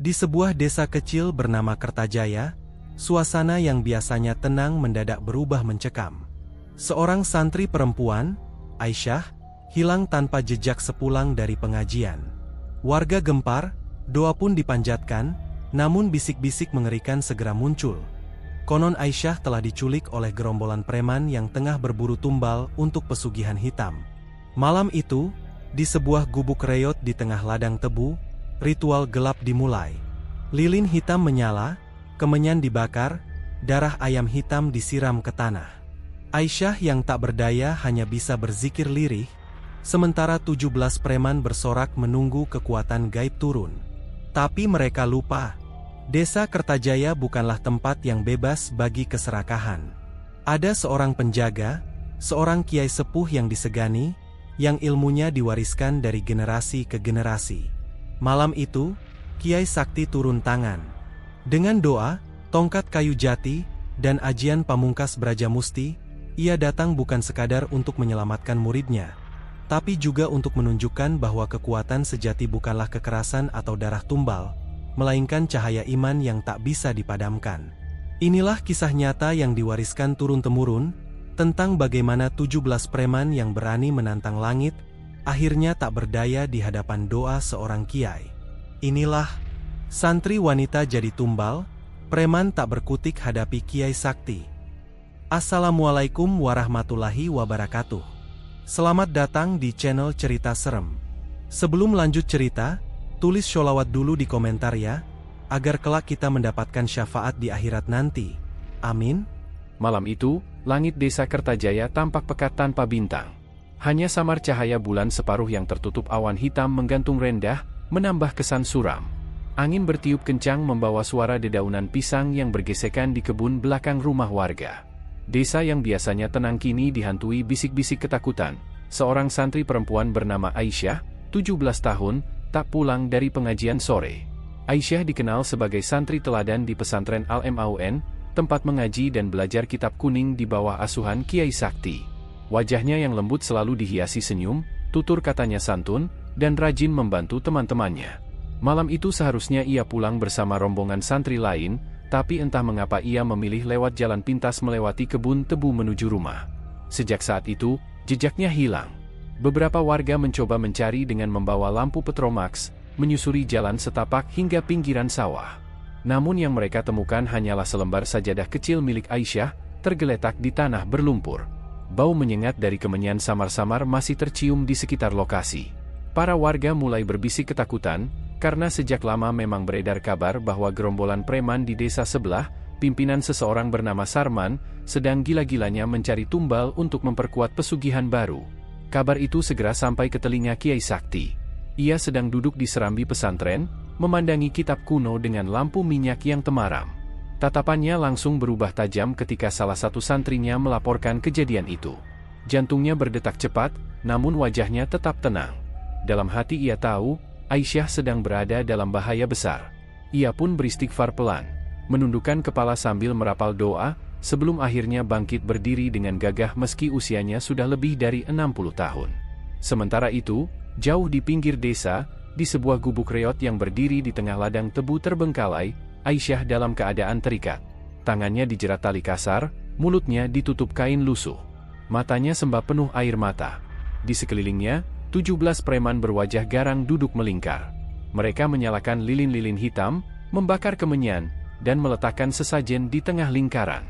Di sebuah desa kecil bernama Kertajaya, suasana yang biasanya tenang mendadak berubah mencekam. Seorang santri perempuan, Aisyah, hilang tanpa jejak sepulang dari pengajian. Warga gempar, doa pun dipanjatkan, namun bisik-bisik mengerikan segera muncul. Konon Aisyah telah diculik oleh gerombolan preman yang tengah berburu tumbal untuk pesugihan hitam. Malam itu, di sebuah gubuk reot di tengah ladang tebu, ritual gelap dimulai. Lilin hitam menyala, kemenyan dibakar, darah ayam hitam disiram ke tanah. Aisyah yang tak berdaya hanya bisa berzikir lirih, sementara 17 preman bersorak menunggu kekuatan gaib turun. Tapi mereka lupa, desa Kertajaya bukanlah tempat yang bebas bagi keserakahan. Ada seorang penjaga, seorang kiai sepuh yang disegani, yang ilmunya diwariskan dari generasi ke generasi. Malam itu, Kiai Sakti turun tangan. Dengan doa, tongkat kayu jati, dan ajian pamungkas Brajamusti, ia datang bukan sekadar untuk menyelamatkan muridnya, tapi juga untuk menunjukkan bahwa kekuatan sejati bukanlah kekerasan atau darah tumbal, melainkan cahaya iman yang tak bisa dipadamkan. Inilah kisah nyata yang diwariskan turun-temurun, tentang bagaimana 17 preman yang berani menantang langit, akhirnya tak berdaya di hadapan doa seorang kiai. Inilah, santri wanita jadi tumbal, preman tak berkutik hadapi Kiai Sakti. Assalamualaikum warahmatullahi wabarakatuh. Selamat datang di channel Cerita Serem. Sebelum lanjut cerita, tulis sholawat dulu di komentar ya, agar kelak kita mendapatkan syafaat di akhirat nanti. Amin. Malam itu, langit desa Kertajaya tampak pekat tanpa bintang. Hanya samar cahaya bulan separuh yang tertutup awan hitam menggantung rendah, menambah kesan suram. Angin bertiup kencang membawa suara dedaunan pisang yang bergesekan di kebun belakang rumah warga. Desa yang biasanya tenang kini dihantui bisik-bisik ketakutan. Seorang santri perempuan bernama Aisyah, 17 tahun, tak pulang dari pengajian sore. Aisyah dikenal sebagai santri teladan di pesantren Al-Maun, tempat mengaji dan belajar kitab kuning di bawah asuhan Kiai Sakti. Wajahnya yang lembut selalu dihiasi senyum, tutur katanya santun, dan rajin membantu teman-temannya. Malam itu seharusnya ia pulang bersama rombongan santri lain, tapi entah mengapa ia memilih lewat jalan pintas melewati kebun tebu menuju rumah. Sejak saat itu, jejaknya hilang. Beberapa warga mencoba mencari dengan membawa lampu petromax, menyusuri jalan setapak hingga pinggiran sawah. Namun yang mereka temukan hanyalah selembar sajadah kecil milik Aisyah, tergeletak di tanah berlumpur. Bau menyengat dari kemenyan samar-samar masih tercium di sekitar lokasi. Para warga mulai berbisik ketakutan, karena sejak lama memang beredar kabar bahwa gerombolan preman di desa sebelah, pimpinan seseorang bernama Sarman, sedang gila-gilanya mencari tumbal untuk memperkuat pesugihan baru. Kabar itu segera sampai ke telinga Kiai Sakti. Ia sedang duduk di serambi pesantren, memandangi kitab kuno dengan lampu minyak yang temaram. Tatapannya langsung berubah tajam ketika salah satu santrinya melaporkan kejadian itu. Jantungnya berdetak cepat, namun wajahnya tetap tenang. Dalam hati ia tahu, Aisyah sedang berada dalam bahaya besar. Ia pun beristighfar pelan, menundukkan kepala sambil merapal doa, sebelum akhirnya bangkit berdiri dengan gagah meski usianya sudah lebih dari 60 tahun. Sementara itu, jauh di pinggir desa, di sebuah gubuk reot yang berdiri di tengah ladang tebu terbengkalai, Aisyah dalam keadaan terikat. Tangannya dijerat tali kasar, mulutnya ditutup kain lusuh. Matanya sembab penuh air mata. Di sekelilingnya, 17 preman berwajah garang duduk melingkar. Mereka menyalakan lilin-lilin hitam, membakar kemenyan, dan meletakkan sesajen di tengah lingkaran.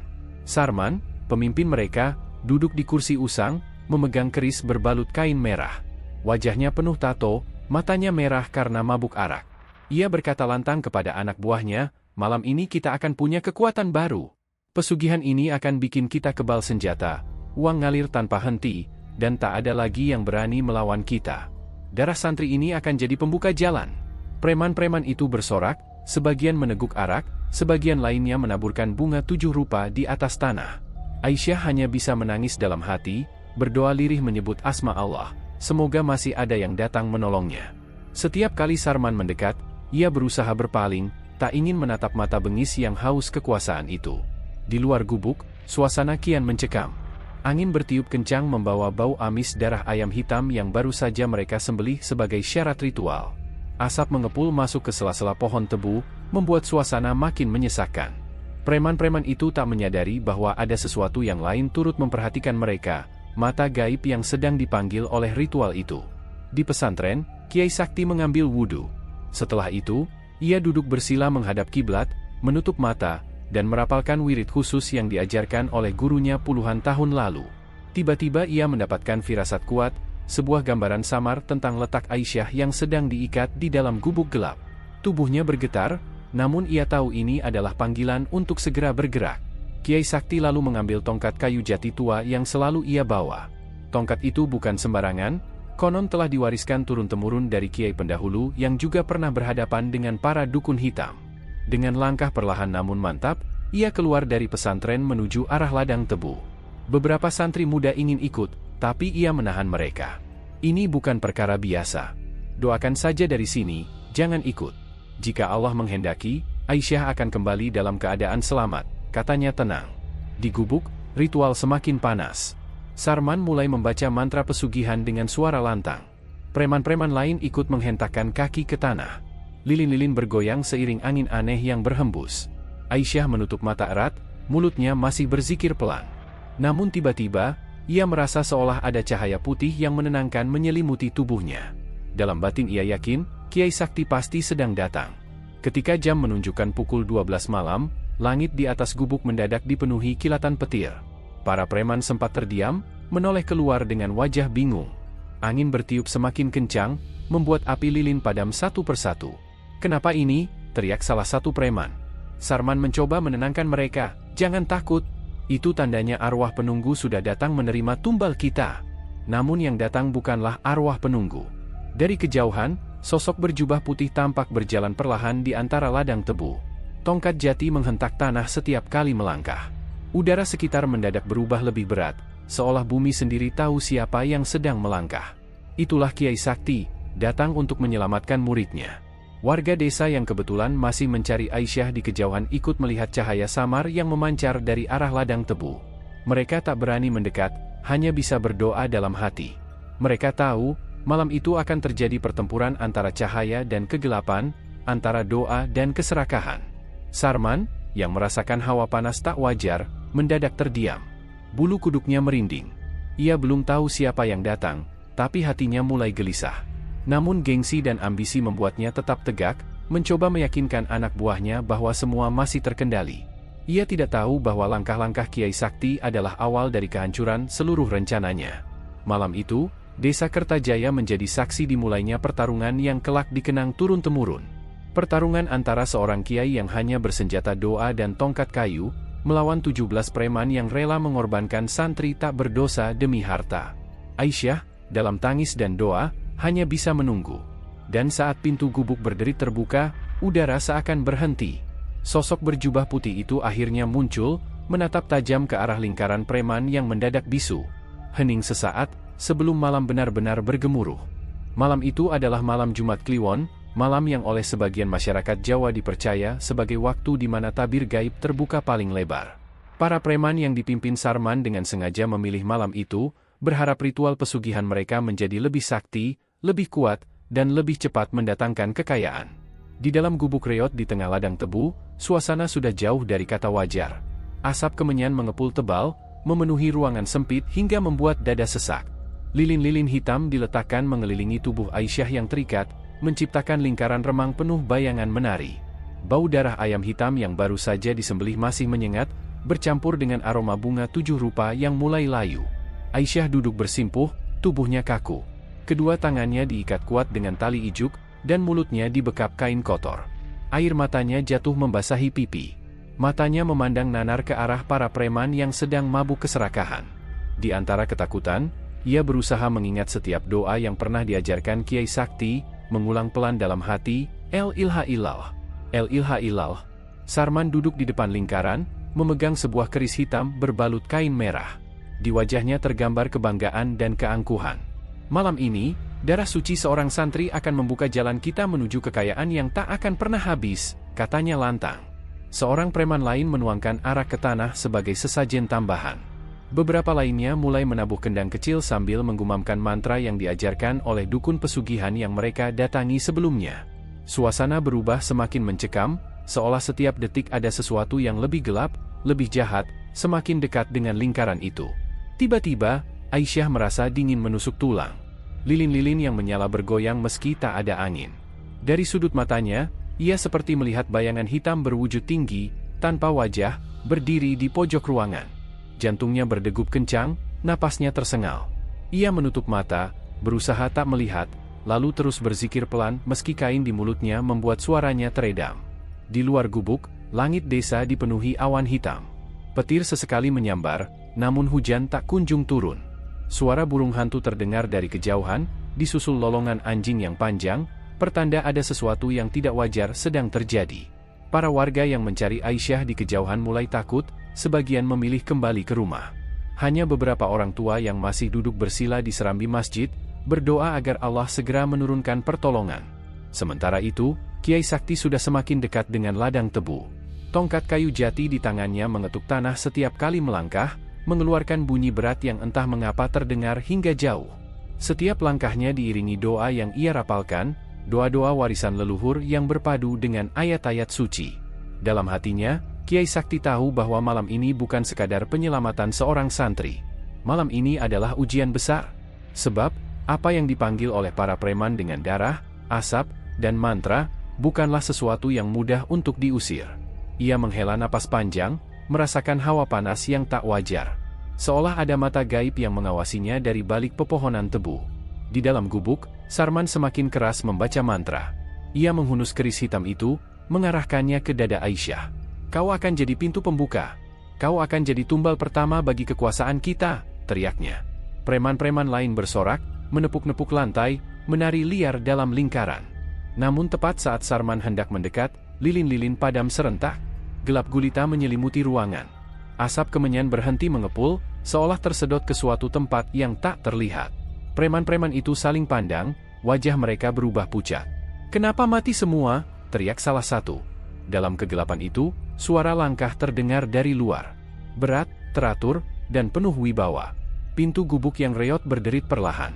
Sarman, pemimpin mereka, duduk di kursi usang, memegang keris berbalut kain merah. Wajahnya penuh tato, matanya merah karena mabuk arak. Ia berkata lantang kepada anak buahnya, "Malam ini kita akan punya kekuatan baru. Pesugihan ini akan bikin kita kebal senjata, uang ngalir tanpa henti, dan tak ada lagi yang berani melawan kita. Darah santri ini akan jadi pembuka jalan." Preman-preman itu bersorak, sebagian meneguk arak, sebagian lainnya menaburkan bunga 7 rupa di atas tanah. Aisyah hanya bisa menangis dalam hati, berdoa lirih menyebut asma Allah, semoga masih ada yang datang menolongnya. Setiap kali Sarman mendekat, ia berusaha berpaling, tak ingin menatap mata bengis yang haus kekuasaan itu. Di luar gubuk, suasana kian mencekam. Angin bertiup kencang membawa bau amis darah ayam hitam yang baru saja mereka sembelih sebagai syarat ritual. Asap mengepul masuk ke sela-sela pohon tebu, membuat suasana makin menyesakkan. Preman-preman itu tak menyadari bahwa ada sesuatu yang lain turut memperhatikan mereka, mata gaib yang sedang dipanggil oleh ritual itu. Di pesantren, Kiai Sakti mengambil wudhu. Setelah itu, ia duduk bersila menghadap kiblat, menutup mata, dan merapalkan wirid khusus yang diajarkan oleh gurunya puluhan tahun lalu. Tiba-tiba ia mendapatkan firasat kuat, sebuah gambaran samar tentang letak Aisyah yang sedang diikat di dalam gubuk gelap. Tubuhnya bergetar, namun ia tahu ini adalah panggilan untuk segera bergerak. Kiai Sakti lalu mengambil tongkat kayu jati tua yang selalu ia bawa. Tongkat itu bukan sembarangan, konon telah diwariskan turun-temurun dari kiai pendahulu yang juga pernah berhadapan dengan para dukun hitam. Dengan langkah perlahan namun mantap, ia keluar dari pesantren menuju arah ladang tebu. Beberapa santri muda ingin ikut, tapi ia menahan mereka. Ini bukan perkara biasa. Doakan saja dari sini, jangan ikut. Jika Allah menghendaki, Aisyah akan kembali dalam keadaan selamat, katanya tenang. Di gubuk, ritual semakin panas. Sarman mulai membaca mantra pesugihan dengan suara lantang. Preman-preman lain ikut menghentakkan kaki ke tanah. Lilin-lilin bergoyang seiring angin aneh yang berhembus. Aisyah menutup mata erat, mulutnya masih berzikir pelan. Namun tiba-tiba, ia merasa seolah ada cahaya putih yang menenangkan menyelimuti tubuhnya. Dalam batin ia yakin, Kiai Sakti pasti sedang datang. Ketika jam menunjukkan pukul 12 malam, langit di atas gubuk mendadak dipenuhi kilatan petir. Para preman sempat terdiam, menoleh keluar dengan wajah bingung. Angin bertiup semakin kencang, membuat api lilin padam satu persatu. "Kenapa ini?" teriak salah satu preman. Sarman mencoba menenangkan mereka. "Jangan takut. Itu tandanya arwah penunggu sudah datang menerima tumbal kita." Namun yang datang bukanlah arwah penunggu. Dari kejauhan, sosok berjubah putih tampak berjalan perlahan di antara ladang tebu. Tongkat jati menghentak tanah setiap kali melangkah. Udara sekitar mendadak berubah lebih berat, seolah bumi sendiri tahu siapa yang sedang melangkah. Itulah Kiai Sakti, datang untuk menyelamatkan muridnya. Warga desa yang kebetulan masih mencari Aisyah di kejauhan ikut melihat cahaya samar yang memancar dari arah ladang tebu. Mereka tak berani mendekat, hanya bisa berdoa dalam hati. Mereka tahu, malam itu akan terjadi pertempuran antara cahaya dan kegelapan, antara doa dan keserakahan. Sarman, yang merasakan hawa panas tak wajar, mendadak terdiam. Bulu kuduknya merinding. Ia belum tahu siapa yang datang, tapi hatinya mulai gelisah. Namun gengsi dan ambisi membuatnya tetap tegak, mencoba meyakinkan anak buahnya bahwa semua masih terkendali. Ia tidak tahu bahwa langkah-langkah Kiai Sakti adalah awal dari kehancuran seluruh rencananya. Malam itu, Desa Kertajaya menjadi saksi dimulainya pertarungan yang kelak dikenang turun-temurun. Pertarungan antara seorang kiai yang hanya bersenjata doa dan tongkat kayu, melawan 17 preman yang rela mengorbankan santri tak berdosa demi harta. Aisyah, dalam tangis dan doa, hanya bisa menunggu. Dan saat pintu gubuk berderit terbuka, udara seakan berhenti. Sosok berjubah putih itu akhirnya muncul, menatap tajam ke arah lingkaran preman yang mendadak bisu. Hening sesaat, sebelum malam benar-benar bergemuruh. Malam itu adalah malam Jumat Kliwon, malam yang oleh sebagian masyarakat Jawa dipercaya sebagai waktu di mana tabir gaib terbuka paling lebar. Para preman yang dipimpin Sarman dengan sengaja memilih malam itu, berharap ritual pesugihan mereka menjadi lebih sakti, lebih kuat, dan lebih cepat mendatangkan kekayaan. Di dalam gubuk reot di tengah ladang tebu, suasana sudah jauh dari kata wajar. Asap kemenyan mengepul tebal, memenuhi ruangan sempit hingga membuat dada sesak. Lilin-lilin hitam diletakkan mengelilingi tubuh Aisyah yang terikat, menciptakan lingkaran remang penuh bayangan menari. Bau darah ayam hitam yang baru saja disembelih masih menyengat, bercampur dengan aroma bunga 7 rupa yang mulai layu. Aisyah duduk bersimpuh, tubuhnya kaku. Kedua tangannya diikat kuat dengan tali ijuk, dan mulutnya dibekap kain kotor. Air matanya jatuh membasahi pipi. Matanya memandang nanar ke arah para preman yang sedang mabuk keserakahan. Di antara ketakutan, ia berusaha mengingat setiap doa yang pernah diajarkan Kiai Sakti, mengulang pelan dalam hati, El Ilaha Illallah, El Ilaha Illallah. Sarman duduk di depan lingkaran, memegang sebuah keris hitam berbalut kain merah. Di wajahnya tergambar kebanggaan dan keangkuhan. Malam ini, darah suci seorang santri akan membuka jalan kita menuju kekayaan yang tak akan pernah habis, katanya lantang. Seorang preman lain menuangkan arak ke tanah sebagai sesajen tambahan. Beberapa lainnya mulai menabuh kendang kecil sambil menggumamkan mantra yang diajarkan oleh dukun pesugihan yang mereka datangi sebelumnya. Suasana berubah semakin mencekam, seolah setiap detik ada sesuatu yang lebih gelap, lebih jahat, semakin dekat dengan lingkaran itu. Tiba-tiba, Aisyah merasa dingin menusuk tulang. Lilin-lilin yang menyala bergoyang meski tak ada angin. Dari sudut matanya, ia seperti melihat bayangan hitam berwujud tinggi, tanpa wajah, berdiri di pojok ruangan. Jantungnya berdegup kencang, napasnya tersengal. Ia menutup mata, berusaha tak melihat, lalu terus berzikir pelan meski kain di mulutnya membuat suaranya teredam. Di luar gubuk, langit desa dipenuhi awan hitam. Petir sesekali menyambar, namun hujan tak kunjung turun. Suara burung hantu terdengar dari kejauhan, disusul lolongan anjing yang panjang, pertanda ada sesuatu yang tidak wajar sedang terjadi. Para warga yang mencari Aisyah di kejauhan mulai takut, sebagian memilih kembali ke rumah. Hanya beberapa orang tua yang masih duduk bersila di serambi masjid, berdoa agar Allah segera menurunkan pertolongan. Sementara itu, Kiai Sakti sudah semakin dekat dengan ladang tebu. Tongkat kayu jati di tangannya mengetuk tanah setiap kali melangkah, mengeluarkan bunyi berat yang entah mengapa terdengar hingga jauh. Setiap langkahnya diiringi doa yang ia rapalkan, doa-doa warisan leluhur yang berpadu dengan ayat-ayat suci. Dalam hatinya, Kiai Sakti tahu bahwa malam ini bukan sekadar penyelamatan seorang santri. Malam ini adalah ujian besar. Sebab, apa yang dipanggil oleh para preman dengan darah, asap, dan mantra, bukanlah sesuatu yang mudah untuk diusir. Ia menghela napas panjang, merasakan hawa panas yang tak wajar. Seolah ada mata gaib yang mengawasinya dari balik pepohonan tebu. Di dalam gubuk, Sarman semakin keras membaca mantra. Ia menghunus keris hitam itu, mengarahkannya ke dada Aisyah. "Kau akan jadi pintu pembuka. Kau akan jadi tumbal pertama bagi kekuasaan kita," teriaknya. Preman-preman lain bersorak, menepuk-nepuk lantai, menari liar dalam lingkaran. Namun tepat saat Sarman hendak mendekat, lilin-lilin padam serentak. Gelap gulita menyelimuti ruangan. Asap kemenyan berhenti mengepul, seolah tersedot ke suatu tempat yang tak terlihat. Preman-preman itu saling pandang, wajah mereka berubah pucat. "Kenapa mati semua?" teriak salah satu. Dalam kegelapan itu, suara langkah terdengar dari luar. Berat, teratur, dan penuh wibawa. Pintu gubuk yang reot berderit perlahan.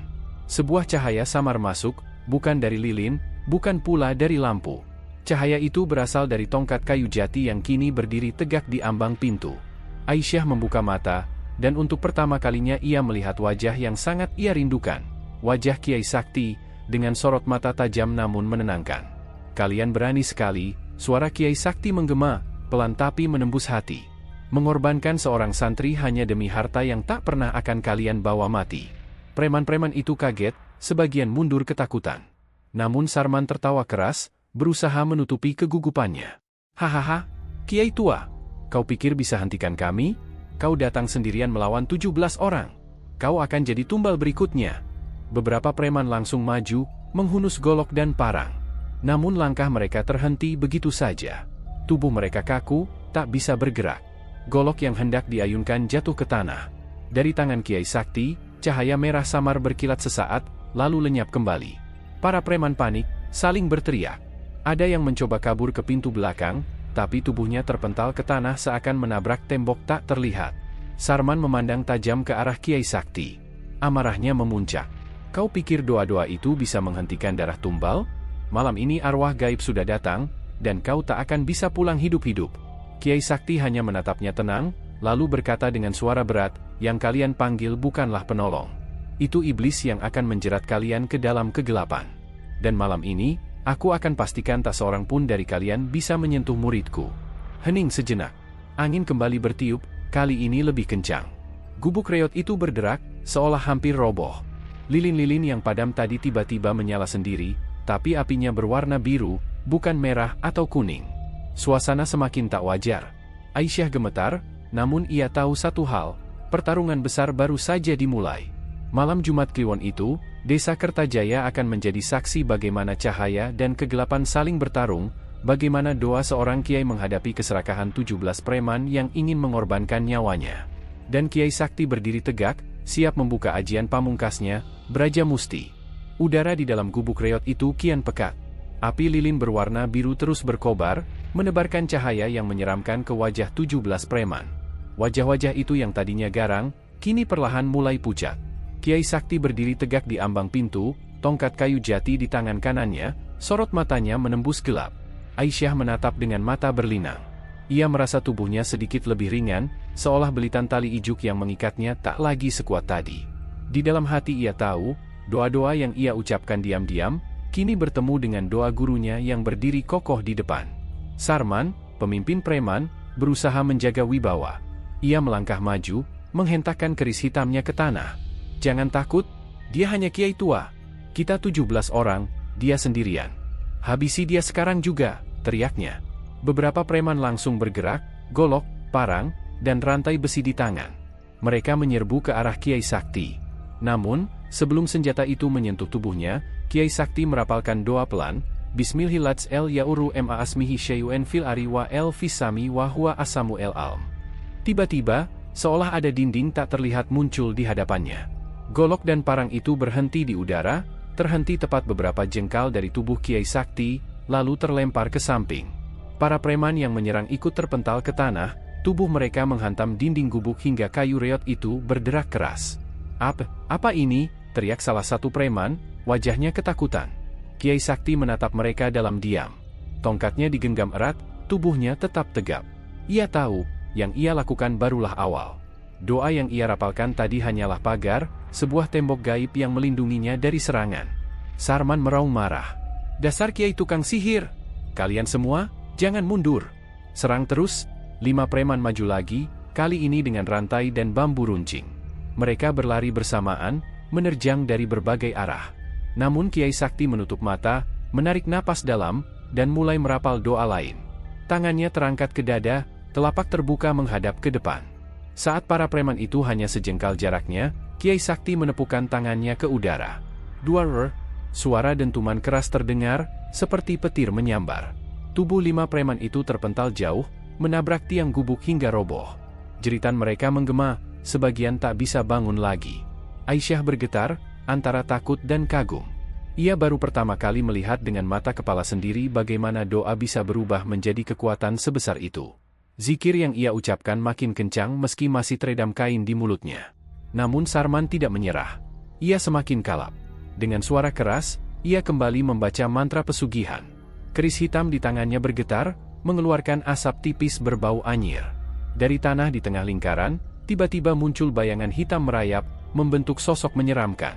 Sebuah cahaya samar masuk, bukan dari lilin, bukan pula dari lampu. Cahaya itu berasal dari tongkat kayu jati yang kini berdiri tegak di ambang pintu. Aisyah membuka mata, dan untuk pertama kalinya ia melihat wajah yang sangat ia rindukan. Wajah Kiai Sakti, dengan sorot mata tajam namun menenangkan. "Kalian berani sekali," suara Kiai Sakti menggema, pelan tapi menembus hati. "Mengorbankan seorang santri hanya demi harta yang tak pernah akan kalian bawa mati." Preman-preman itu kaget, sebagian mundur ketakutan. Namun Sarman tertawa keras, berusaha menutupi kegugupannya. "Hahaha, Kiai tua, kau pikir bisa hentikan kami? Kau datang sendirian melawan 17 orang. Kau akan jadi tumbal berikutnya." Beberapa preman langsung maju, menghunus golok dan parang. Namun langkah mereka terhenti begitu saja. Tubuh mereka kaku, tak bisa bergerak. Golok yang hendak diayunkan jatuh ke tanah. Dari tangan Kiai Sakti, cahaya merah samar berkilat sesaat, lalu lenyap kembali. Para preman panik, saling berteriak. Ada yang mencoba kabur ke pintu belakang, tapi tubuhnya terpental ke tanah seakan menabrak tembok tak terlihat. Sarman memandang tajam ke arah Kiai Sakti. Amarahnya memuncak. "Kau pikir doa-doa itu bisa menghentikan darah tumbal? Malam ini arwah gaib sudah datang, dan kau tak akan bisa pulang hidup-hidup." Kiai Sakti hanya menatapnya tenang, lalu berkata dengan suara berat, "Yang kalian panggil bukanlah penolong. Itu iblis yang akan menjerat kalian ke dalam kegelapan. Dan malam ini, aku akan pastikan tak seorang pun dari kalian bisa menyentuh muridku." Hening sejenak. Angin kembali bertiup, kali ini lebih kencang. Gubuk reot itu berderak, seolah hampir roboh. Lilin-lilin yang padam tadi tiba-tiba menyala sendiri, tapi apinya berwarna biru, bukan merah atau kuning. Suasana semakin tak wajar. Aisyah gemetar, namun ia tahu satu hal, pertarungan besar baru saja dimulai. Malam Jumat Kliwon itu, Desa Kertajaya akan menjadi saksi bagaimana cahaya dan kegelapan saling bertarung, bagaimana doa seorang kiai menghadapi keserakahan 17 preman yang ingin mengorbankan nyawanya. Dan Kiai Sakti berdiri tegak, siap membuka ajian pamungkasnya, Braja Musti. Udara di dalam gubuk reot itu kian pekat. Api lilin berwarna biru terus berkobar, menebarkan cahaya yang menyeramkan ke wajah 17 preman. Wajah-wajah itu yang tadinya garang, kini perlahan mulai pucat. Kiai Sakti berdiri tegak di ambang pintu, tongkat kayu jati di tangan kanannya, sorot matanya menembus gelap. Aisyah menatap dengan mata berlinang. Ia merasa tubuhnya sedikit lebih ringan, seolah belitan tali ijuk yang mengikatnya tak lagi sekuat tadi. Di dalam hati ia tahu, doa-doa yang ia ucapkan diam-diam, kini bertemu dengan doa gurunya yang berdiri kokoh di depan. Sarman, pemimpin preman, berusaha menjaga wibawa. Ia melangkah maju, menghentakkan keris hitamnya ke tanah. Jangan takut, dia hanya kiai tua. Kita 17 orang, dia sendirian. Habisi dia sekarang juga, teriaknya. Beberapa preman langsung bergerak, golok, parang, dan rantai besi di tangan. Mereka menyerbu ke arah Kiai Sakti. Namun, sebelum senjata itu menyentuh tubuhnya, Kiai Sakti merapalkan doa pelan, Bismillahirrahmanirrahim el yauru ma asmihi syai'un fil ari wa el fisami wa huwa asamu el alm. Tiba-tiba, seolah ada dinding tak terlihat muncul di hadapannya. Golok dan parang itu berhenti di udara, terhenti tepat beberapa jengkal dari tubuh Kiai Sakti, lalu terlempar ke samping. Para preman yang menyerang ikut terpental ke tanah, tubuh mereka menghantam dinding gubuk hingga kayu reot itu berderak keras. Apa ini?" teriak salah satu preman, wajahnya ketakutan. Kiai Sakti menatap mereka dalam diam. Tongkatnya digenggam erat, tubuhnya tetap tegap. Ia tahu, yang ia lakukan barulah awal. Doa yang ia rapalkan tadi hanyalah pagar, sebuah tembok gaib yang melindunginya dari serangan. Sarman meraung marah. "Dasar kiai tukang sihir! Kalian semua, jangan mundur! Serang terus!" 5 preman maju lagi, kali ini dengan rantai dan bambu runcing. Mereka berlari bersamaan, menerjang dari berbagai arah. Namun Kiai Sakti menutup mata, menarik napas dalam, dan mulai merapal doa lain. Tangannya terangkat ke dada, telapak terbuka menghadap ke depan. Saat para preman itu hanya sejengkal jaraknya, Kiai Sakti menepukkan tangannya ke udara. Duar, suara dentuman keras terdengar, seperti petir menyambar. Tubuh 5 preman itu terpental jauh, menabrak tiang gubuk hingga roboh. Jeritan mereka menggema, sebagian tak bisa bangun lagi. Aisyah bergetar, antara takut dan kagum. Ia baru pertama kali melihat dengan mata kepala sendiri bagaimana doa bisa berubah menjadi kekuatan sebesar itu. Zikir yang ia ucapkan makin kencang meski masih teredam kain di mulutnya. Namun Sarman tidak menyerah. Ia semakin kalap. Dengan suara keras, ia kembali membaca mantra pesugihan. Keris hitam di tangannya bergetar, mengeluarkan asap tipis berbau anyir. Dari tanah di tengah lingkaran, tiba-tiba muncul bayangan hitam merayap, membentuk sosok menyeramkan.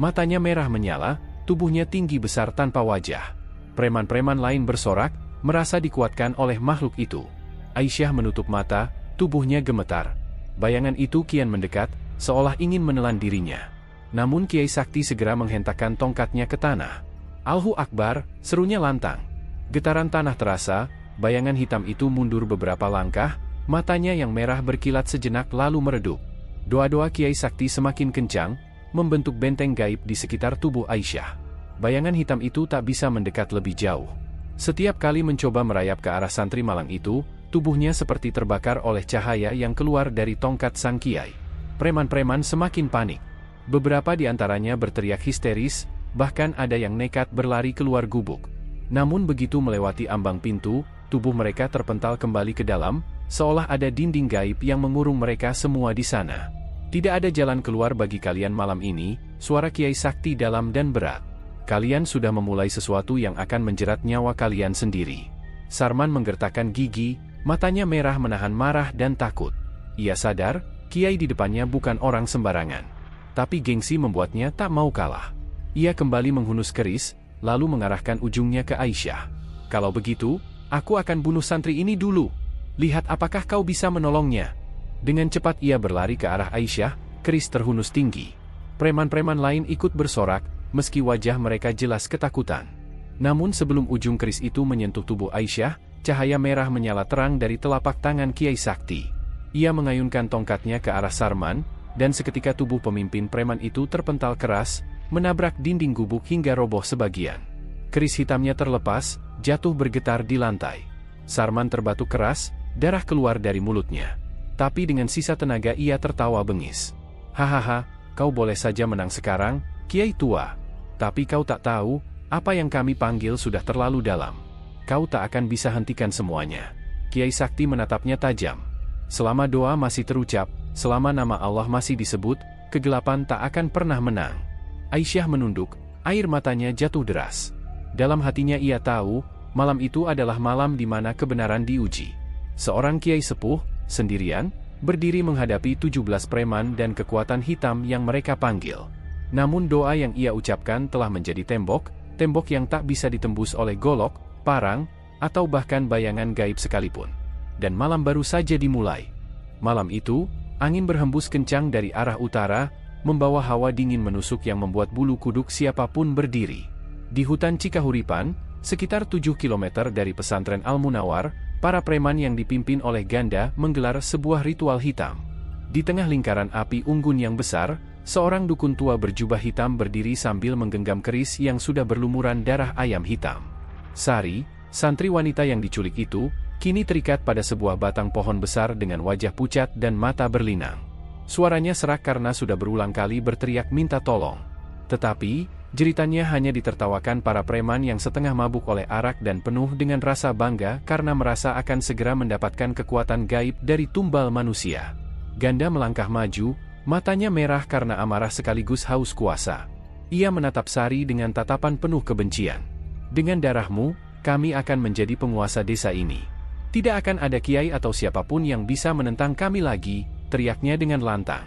Matanya merah menyala, tubuhnya tinggi besar tanpa wajah. Preman-preman lain bersorak, merasa dikuatkan oleh makhluk itu. Aisyah menutup mata, tubuhnya gemetar. Bayangan itu kian mendekat, seolah ingin menelan dirinya. Namun Kiai Sakti segera menghentakkan tongkatnya ke tanah. "Allahu Akbar," serunya lantang. Getaran tanah terasa, bayangan hitam itu mundur beberapa langkah, matanya yang merah berkilat sejenak lalu meredup. Doa-doa Kiai Sakti semakin kencang, membentuk benteng gaib di sekitar tubuh Aisyah. Bayangan hitam itu tak bisa mendekat lebih jauh. Setiap kali mencoba merayap ke arah santri malang itu, tubuhnya seperti terbakar oleh cahaya yang keluar dari tongkat sang kiai. Preman-preman semakin panik. Beberapa di antaranya berteriak histeris, bahkan ada yang nekat berlari keluar gubuk. Namun begitu melewati ambang pintu, tubuh mereka terpental kembali ke dalam, seolah ada dinding gaib yang mengurung mereka semua di sana. "Tidak ada jalan keluar bagi kalian malam ini," suara Kiai Sakti dalam dan berat. "Kalian sudah memulai sesuatu yang akan menjerat nyawa kalian sendiri." Sarman menggertakkan gigi, matanya merah menahan marah dan takut. Ia sadar, kiai di depannya bukan orang sembarangan. Tapi gengsi membuatnya tak mau kalah. Ia kembali menghunus keris, lalu mengarahkan ujungnya ke Aisyah. "Kalau begitu, aku akan bunuh santri ini dulu. Lihat apakah kau bisa menolongnya." Dengan cepat ia berlari ke arah Aisyah, keris terhunus tinggi. Preman-preman lain ikut bersorak, meski wajah mereka jelas ketakutan. Namun sebelum ujung keris itu menyentuh tubuh Aisyah, cahaya merah menyala terang dari telapak tangan Kiai Sakti. Ia mengayunkan tongkatnya ke arah Sarman, dan seketika tubuh pemimpin preman itu terpental keras, menabrak dinding gubuk hingga roboh sebagian. Keris hitamnya terlepas, jatuh bergetar di lantai. Sarman terbatuk keras, darah keluar dari mulutnya. Tapi dengan sisa tenaga ia tertawa bengis. "Hahaha, kau boleh saja menang sekarang, Kiai tua. Tapi kau tak tahu, apa yang kami panggil sudah terlalu dalam. Kau tak akan bisa hentikan semuanya." Kiai Sakti menatapnya tajam. Selama doa masih terucap, selama nama Allah masih disebut, kegelapan tak akan pernah menang. Aisyah menunduk, air matanya jatuh deras. Dalam hatinya ia tahu, malam itu adalah malam di mana kebenaran diuji. Seorang kiai sepuh, sendirian, berdiri menghadapi 17 preman dan kekuatan hitam yang mereka panggil. Namun doa yang ia ucapkan telah menjadi tembok yang tak bisa ditembus oleh golok, parang, atau bahkan bayangan gaib sekalipun. Dan malam baru saja dimulai. Malam itu, angin berhembus kencang dari arah utara, membawa hawa dingin menusuk yang membuat bulu kuduk siapapun berdiri. Di hutan Cikahuripan, sekitar 7 km dari pesantren Al-Munawar, para preman yang dipimpin oleh Ganda menggelar sebuah ritual hitam. Di tengah lingkaran api unggun yang besar, seorang dukun tua berjubah hitam berdiri sambil menggenggam keris yang sudah berlumuran darah ayam hitam. Sari, santri wanita yang diculik itu, kini terikat pada sebuah batang pohon besar dengan wajah pucat dan mata berlinang. Suaranya serak karena sudah berulang kali berteriak minta tolong. Tetapi, jeritannya hanya ditertawakan para preman yang setengah mabuk oleh arak dan penuh dengan rasa bangga karena merasa akan segera mendapatkan kekuatan gaib dari tumbal manusia. Ganda melangkah maju, matanya merah karena amarah sekaligus haus kuasa. Ia menatap Sari dengan tatapan penuh kebencian. Dengan darahmu, kami akan menjadi penguasa desa ini. Tidak akan ada kiai atau siapapun yang bisa menentang kami lagi, teriaknya dengan lantang.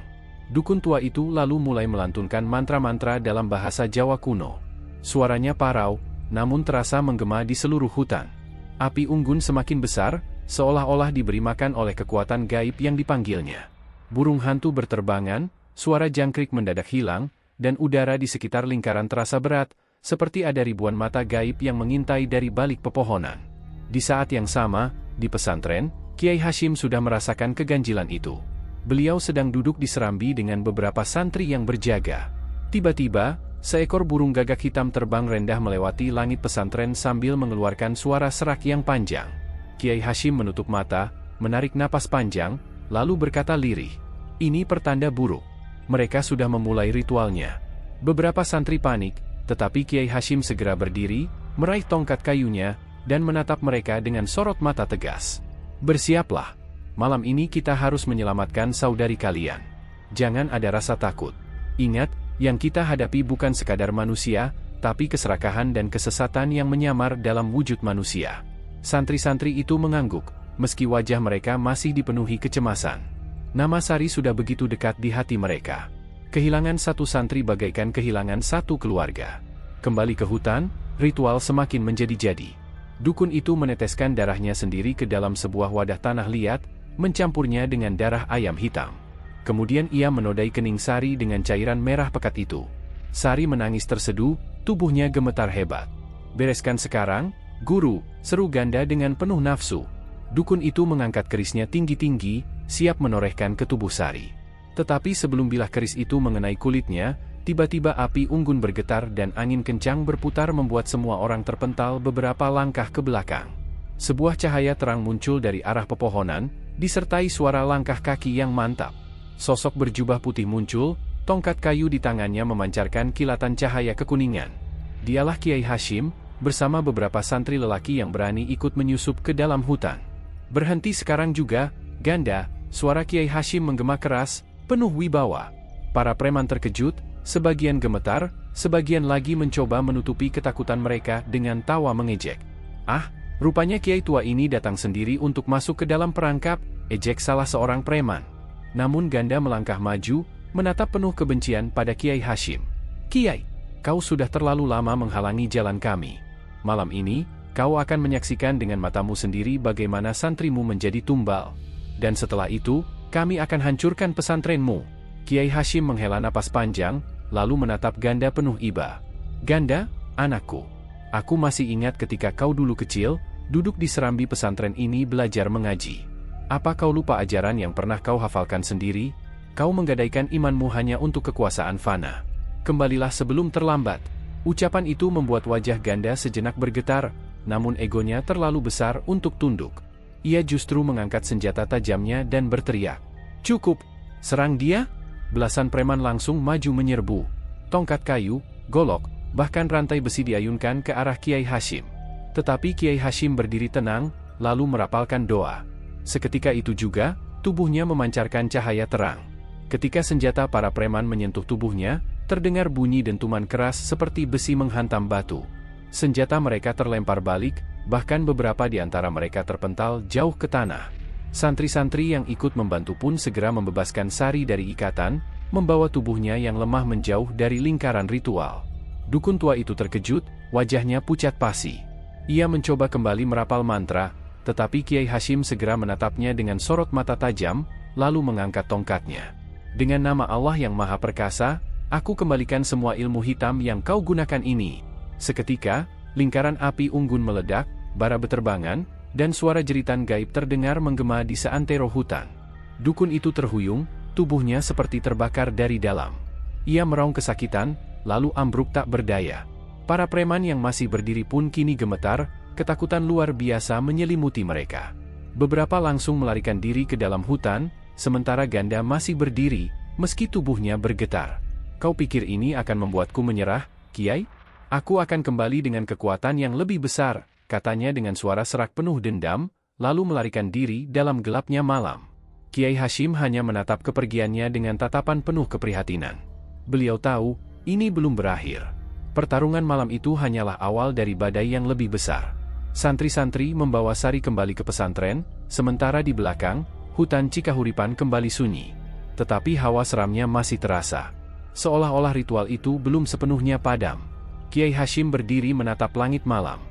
Dukun tua itu lalu mulai melantunkan mantra-mantra dalam bahasa Jawa kuno. Suaranya parau, namun terasa menggema di seluruh hutan. Api unggun semakin besar, seolah-olah diberi makan oleh kekuatan gaib yang dipanggilnya. Burung hantu berterbangan, suara jangkrik mendadak hilang, dan udara di sekitar lingkaran terasa berat, seperti ada ribuan mata gaib yang mengintai dari balik pepohonan. Di saat yang sama, di pesantren, Kiai Hashim sudah merasakan keganjilan itu. Beliau sedang duduk di serambi dengan beberapa santri yang berjaga. Tiba-tiba, seekor burung gagak hitam terbang rendah melewati langit pesantren sambil mengeluarkan suara serak yang panjang. Kiai Hashim menutup mata, menarik napas panjang, lalu berkata lirih, "Ini pertanda buruk. Mereka sudah memulai ritualnya." Beberapa santri panik, tetapi Kiai Hashim segera berdiri, meraih tongkat kayunya, dan menatap mereka dengan sorot mata tegas. "Bersiaplah. Malam ini kita harus menyelamatkan saudari kalian. Jangan ada rasa takut. Ingat, yang kita hadapi bukan sekadar manusia, tapi keserakahan dan kesesatan yang menyamar dalam wujud manusia." Santri-santri itu mengangguk, meski wajah mereka masih dipenuhi kecemasan. Nama Sari sudah begitu dekat di hati mereka. Kehilangan satu santri bagaikan kehilangan satu keluarga. Kembali ke hutan, ritual semakin menjadi-jadi. Dukun itu meneteskan darahnya sendiri ke dalam sebuah wadah tanah liat, mencampurnya dengan darah ayam hitam. Kemudian ia menodai kening Sari dengan cairan merah pekat itu. Sari menangis terseduh, tubuhnya gemetar hebat. "Bereskan sekarang, guru," seru Ganda dengan penuh nafsu. Dukun itu mengangkat kerisnya tinggi-tinggi, siap menorehkan ke tubuh Sari. Tetapi sebelum bilah keris itu mengenai kulitnya, tiba-tiba api unggun bergetar dan angin kencang berputar membuat semua orang terpental beberapa langkah ke belakang. Sebuah cahaya terang muncul dari arah pepohonan, disertai suara langkah kaki yang mantap. Sosok berjubah putih muncul, tongkat kayu di tangannya memancarkan kilatan cahaya kekuningan. Dialah Kiai Hashim, bersama beberapa santri lelaki yang berani ikut menyusup ke dalam hutan. "Berhenti sekarang juga, Ganda," suara Kiai Hashim menggema keras, penuh wibawa. Para preman terkejut, sebagian gemetar, sebagian lagi mencoba menutupi ketakutan mereka dengan tawa mengejek. "Ah, rupanya Kiai tua ini datang sendiri untuk masuk ke dalam perangkap," ejek salah seorang preman. Namun Ganda melangkah maju, menatap penuh kebencian pada Kiai Hashim. "Kiai, kau sudah terlalu lama menghalangi jalan kami. Malam ini, kau akan menyaksikan dengan matamu sendiri bagaimana santrimu menjadi tumbal. Dan setelah itu, kami akan hancurkan pesantrenmu." Kiai Hashim menghela napas panjang, lalu menatap Ganda penuh iba. "Ganda, anakku. Aku masih ingat ketika kau dulu kecil, duduk di serambi pesantren ini belajar mengaji. Apa kau lupa ajaran yang pernah kau hafalkan sendiri? Kau menggadaikan imanmu hanya untuk kekuasaan fana. Kembalilah sebelum terlambat." Ucapan itu membuat wajah Ganda sejenak bergetar, namun egonya terlalu besar untuk tunduk. Ia justru mengangkat senjata tajamnya dan berteriak, "Cukup! Serang dia!" Belasan preman langsung maju menyerbu. Tongkat kayu, golok, bahkan rantai besi diayunkan ke arah Kiai Hashim. Tetapi Kiai Hashim berdiri tenang, lalu merapalkan doa. Seketika itu juga, tubuhnya memancarkan cahaya terang. Ketika senjata para preman menyentuh tubuhnya, terdengar bunyi dentuman keras seperti besi menghantam batu. Senjata mereka terlempar balik, bahkan beberapa di antara mereka terpental jauh ke tanah. Santri-santri yang ikut membantu pun segera membebaskan Sari dari ikatan, membawa tubuhnya yang lemah menjauh dari lingkaran ritual. Dukun tua itu terkejut, wajahnya pucat pasi. Ia mencoba kembali merapal mantra, tetapi Kiai Hashim segera menatapnya dengan sorot mata tajam, lalu mengangkat tongkatnya. Dengan nama Allah yang Maha Perkasa, aku kembalikan semua ilmu hitam yang kau gunakan ini. Seketika, lingkaran api unggun meledak, bara beterbangan, dan suara jeritan gaib terdengar menggema di seantero hutan. Dukun itu terhuyung, tubuhnya seperti terbakar dari dalam. Ia meraung kesakitan, lalu ambruk tak berdaya. Para preman yang masih berdiri pun kini gemetar, ketakutan luar biasa menyelimuti mereka. Beberapa langsung melarikan diri ke dalam hutan, sementara Ganda masih berdiri, meski tubuhnya bergetar. Kau pikir ini akan membuatku menyerah, Kiai? Aku akan kembali dengan kekuatan yang lebih besar, katanya dengan suara serak penuh dendam, lalu melarikan diri dalam gelapnya malam. Kiai Hashim hanya menatap kepergiannya dengan tatapan penuh keprihatinan. Beliau tahu, ini belum berakhir. Pertarungan malam itu hanyalah awal dari badai yang lebih besar. Santri-santri membawa Sari kembali ke pesantren, sementara di belakang, hutan Cikahuripan kembali sunyi. Tetapi hawa seramnya masih terasa. Seolah-olah ritual itu belum sepenuhnya padam. Kiai Hashim berdiri menatap langit malam.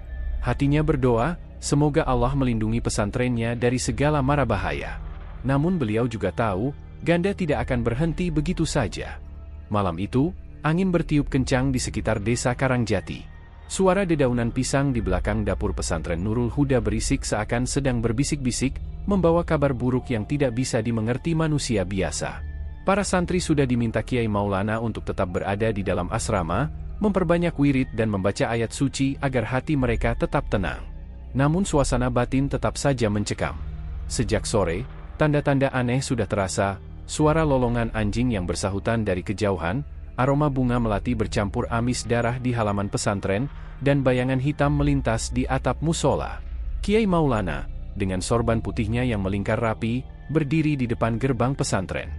Hatinya berdoa, semoga Allah melindungi pesantrennya dari segala mara bahaya. Namun beliau juga tahu, Ganda tidak akan berhenti begitu saja. Malam itu, angin bertiup kencang di sekitar desa Karangjati. Suara dedaunan pisang di belakang dapur pesantren Nurul Huda berisik seakan sedang berbisik-bisik, membawa kabar buruk yang tidak bisa dimengerti manusia biasa. Para santri sudah diminta Kiai Maulana untuk tetap berada di dalam asrama, memperbanyak wirid dan membaca ayat suci agar hati mereka tetap tenang. Namun suasana batin tetap saja mencekam. Sejak sore, tanda-tanda aneh sudah terasa, suara lolongan anjing yang bersahutan dari kejauhan, aroma bunga melati bercampur amis darah di halaman pesantren, dan bayangan hitam melintas di atap musola. Kiai Maulana, dengan sorban putihnya yang melingkar rapi, berdiri di depan gerbang pesantren.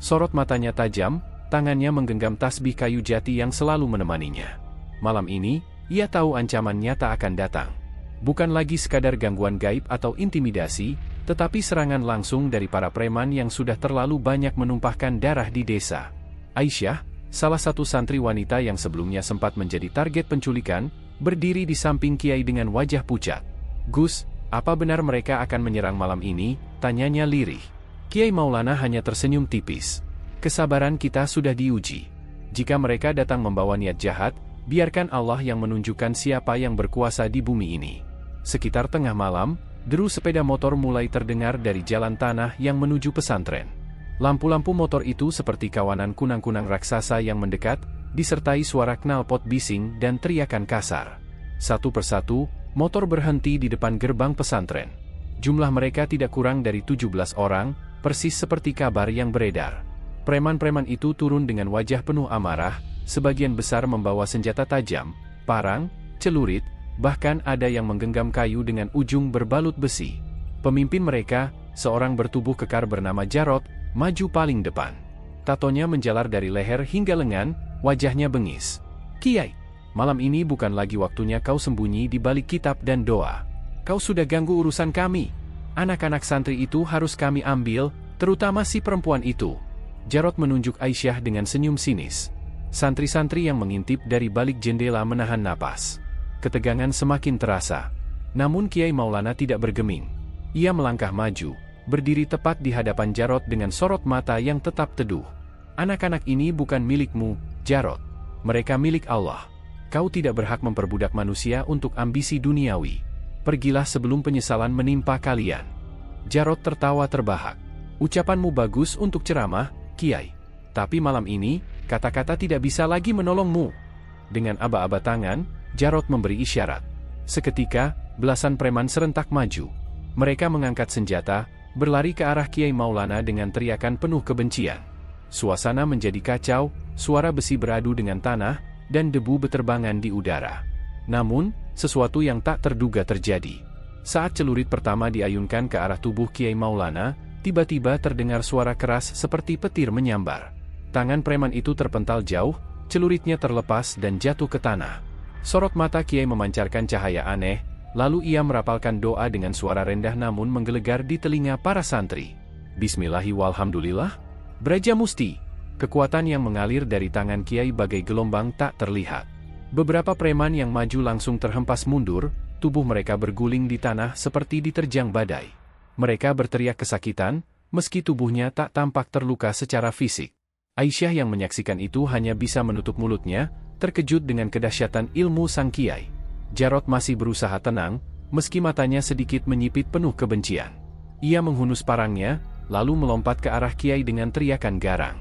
Sorot matanya tajam, tangannya menggenggam tasbih kayu jati yang selalu menemaninya. Malam ini, ia tahu ancaman nyata akan datang. Bukan lagi sekadar gangguan gaib atau intimidasi, tetapi serangan langsung dari para preman yang sudah terlalu banyak menumpahkan darah di desa. Aisyah, salah satu santri wanita yang sebelumnya sempat menjadi target penculikan, berdiri di samping Kiai dengan wajah pucat. "Gus, apa benar mereka akan menyerang malam ini?" tanyanya lirih. Kiai Maulana hanya tersenyum tipis. "Kesabaran kita sudah diuji. Jika mereka datang membawa niat jahat, biarkan Allah yang menunjukkan siapa yang berkuasa di bumi ini." Sekitar tengah malam, deru sepeda motor mulai terdengar dari jalan tanah yang menuju pesantren. Lampu-lampu motor itu seperti kawanan kunang-kunang raksasa yang mendekat, disertai suara knalpot bising dan teriakan kasar. Satu persatu, motor berhenti di depan gerbang pesantren. Jumlah mereka tidak kurang dari 17 orang, persis seperti kabar yang beredar. Preman-preman itu turun dengan wajah penuh amarah, sebagian besar membawa senjata tajam, parang, celurit, bahkan ada yang menggenggam kayu dengan ujung berbalut besi. Pemimpin mereka, seorang bertubuh kekar bernama Jarot, maju paling depan. Tatonya menjalar dari leher hingga lengan, wajahnya bengis. "Kiai, malam ini bukan lagi waktunya kau sembunyi di balik kitab dan doa. Kau sudah ganggu urusan kami. Anak-anak santri itu harus kami ambil, terutama si perempuan itu." Jarot menunjuk Aisyah dengan senyum sinis. Santri-santri yang mengintip dari balik jendela menahan napas. Ketegangan semakin terasa. Namun Kiai Maulana tidak bergeming. Ia melangkah maju, berdiri tepat di hadapan Jarot dengan sorot mata yang tetap teduh. "Anak-anak ini bukan milikmu, Jarot. Mereka milik Allah. Kau tidak berhak memperbudak manusia untuk ambisi duniawi. Pergilah sebelum penyesalan menimpa kalian." Jarot tertawa terbahak. "Ucapanmu bagus untuk ceramah, Kiai. Tapi malam ini, kata-kata tidak bisa lagi menolongmu." Dengan aba-aba tangan, Jarot memberi isyarat. Seketika, belasan preman serentak maju. Mereka mengangkat senjata, berlari ke arah Kiai Maulana dengan teriakan penuh kebencian. Suasana menjadi kacau, suara besi beradu dengan tanah, dan debu beterbangan di udara. Namun, sesuatu yang tak terduga terjadi. Saat celurit pertama diayunkan ke arah tubuh Kiai Maulana, tiba-tiba terdengar suara keras seperti petir menyambar. Tangan preman itu terpental jauh, celuritnya terlepas dan jatuh ke tanah. Sorot mata Kiai memancarkan cahaya aneh, lalu ia merapalkan doa dengan suara rendah namun menggelegar di telinga para santri. Bismillahirrahmanirrahim. Braja Musti. Kekuatan yang mengalir dari tangan Kiai bagai gelombang tak terlihat. Beberapa preman yang maju langsung terhempas mundur, tubuh mereka berguling di tanah seperti diterjang badai. Mereka berteriak kesakitan, meski tubuhnya tak tampak terluka secara fisik. Aisyah yang menyaksikan itu hanya bisa menutup mulutnya, terkejut dengan kedahsyatan ilmu sang Kiai. Jarot masih berusaha tenang, meski matanya sedikit menyipit penuh kebencian. Ia menghunus parangnya, lalu melompat ke arah Kiai dengan teriakan garang.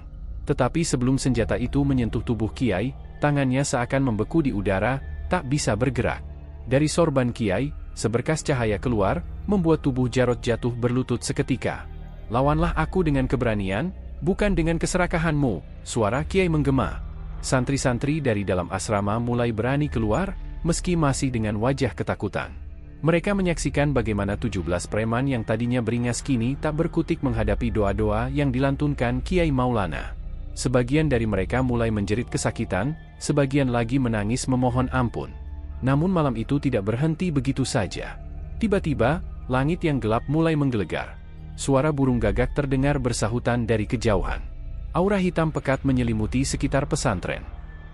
Tetapi sebelum senjata itu menyentuh tubuh Kiai, tangannya seakan membeku di udara, tak bisa bergerak. Dari sorban Kiai, seberkas cahaya keluar, membuat tubuh Jarot jatuh berlutut seketika. Lawanlah aku dengan keberanian, bukan dengan keserakahanmu, suara Kiai menggema. Santri-santri dari dalam asrama mulai berani keluar, meski masih dengan wajah ketakutan. Mereka menyaksikan bagaimana 17 preman yang tadinya beringas kini tak berkutik menghadapi doa-doa yang dilantunkan Kiai Maulana. Sebagian dari mereka mulai menjerit kesakitan, sebagian lagi menangis memohon ampun. Namun malam itu tidak berhenti begitu saja. Tiba-tiba, langit yang gelap mulai menggelegar. Suara burung gagak terdengar bersahutan dari kejauhan. Aura hitam pekat menyelimuti sekitar pesantren.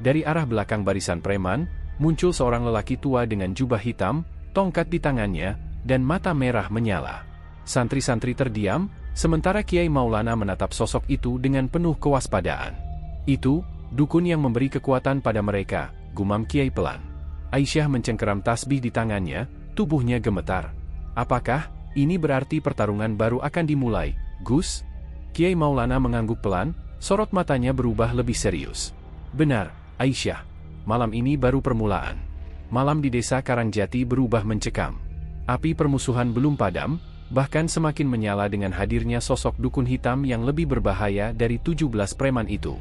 Dari arah belakang barisan preman, muncul seorang lelaki tua dengan jubah hitam, tongkat di tangannya, dan mata merah menyala. Santri-santri terdiam, sementara Kiai Maulana menatap sosok itu dengan penuh kewaspadaan. Itu, dukun yang memberi kekuatan pada mereka, gumam Kiai pelan. Aisyah mencengkeram tasbih di tangannya, tubuhnya gemetar. Apakah ini berarti pertarungan baru akan dimulai, Gus? Kiai Maulana mengangguk pelan, sorot matanya berubah lebih serius. Benar, Aisyah. Malam ini baru permulaan. Malam di desa Karangjati berubah mencekam. Api permusuhan belum padam, bahkan semakin menyala dengan hadirnya sosok dukun hitam yang lebih berbahaya dari 17 preman itu.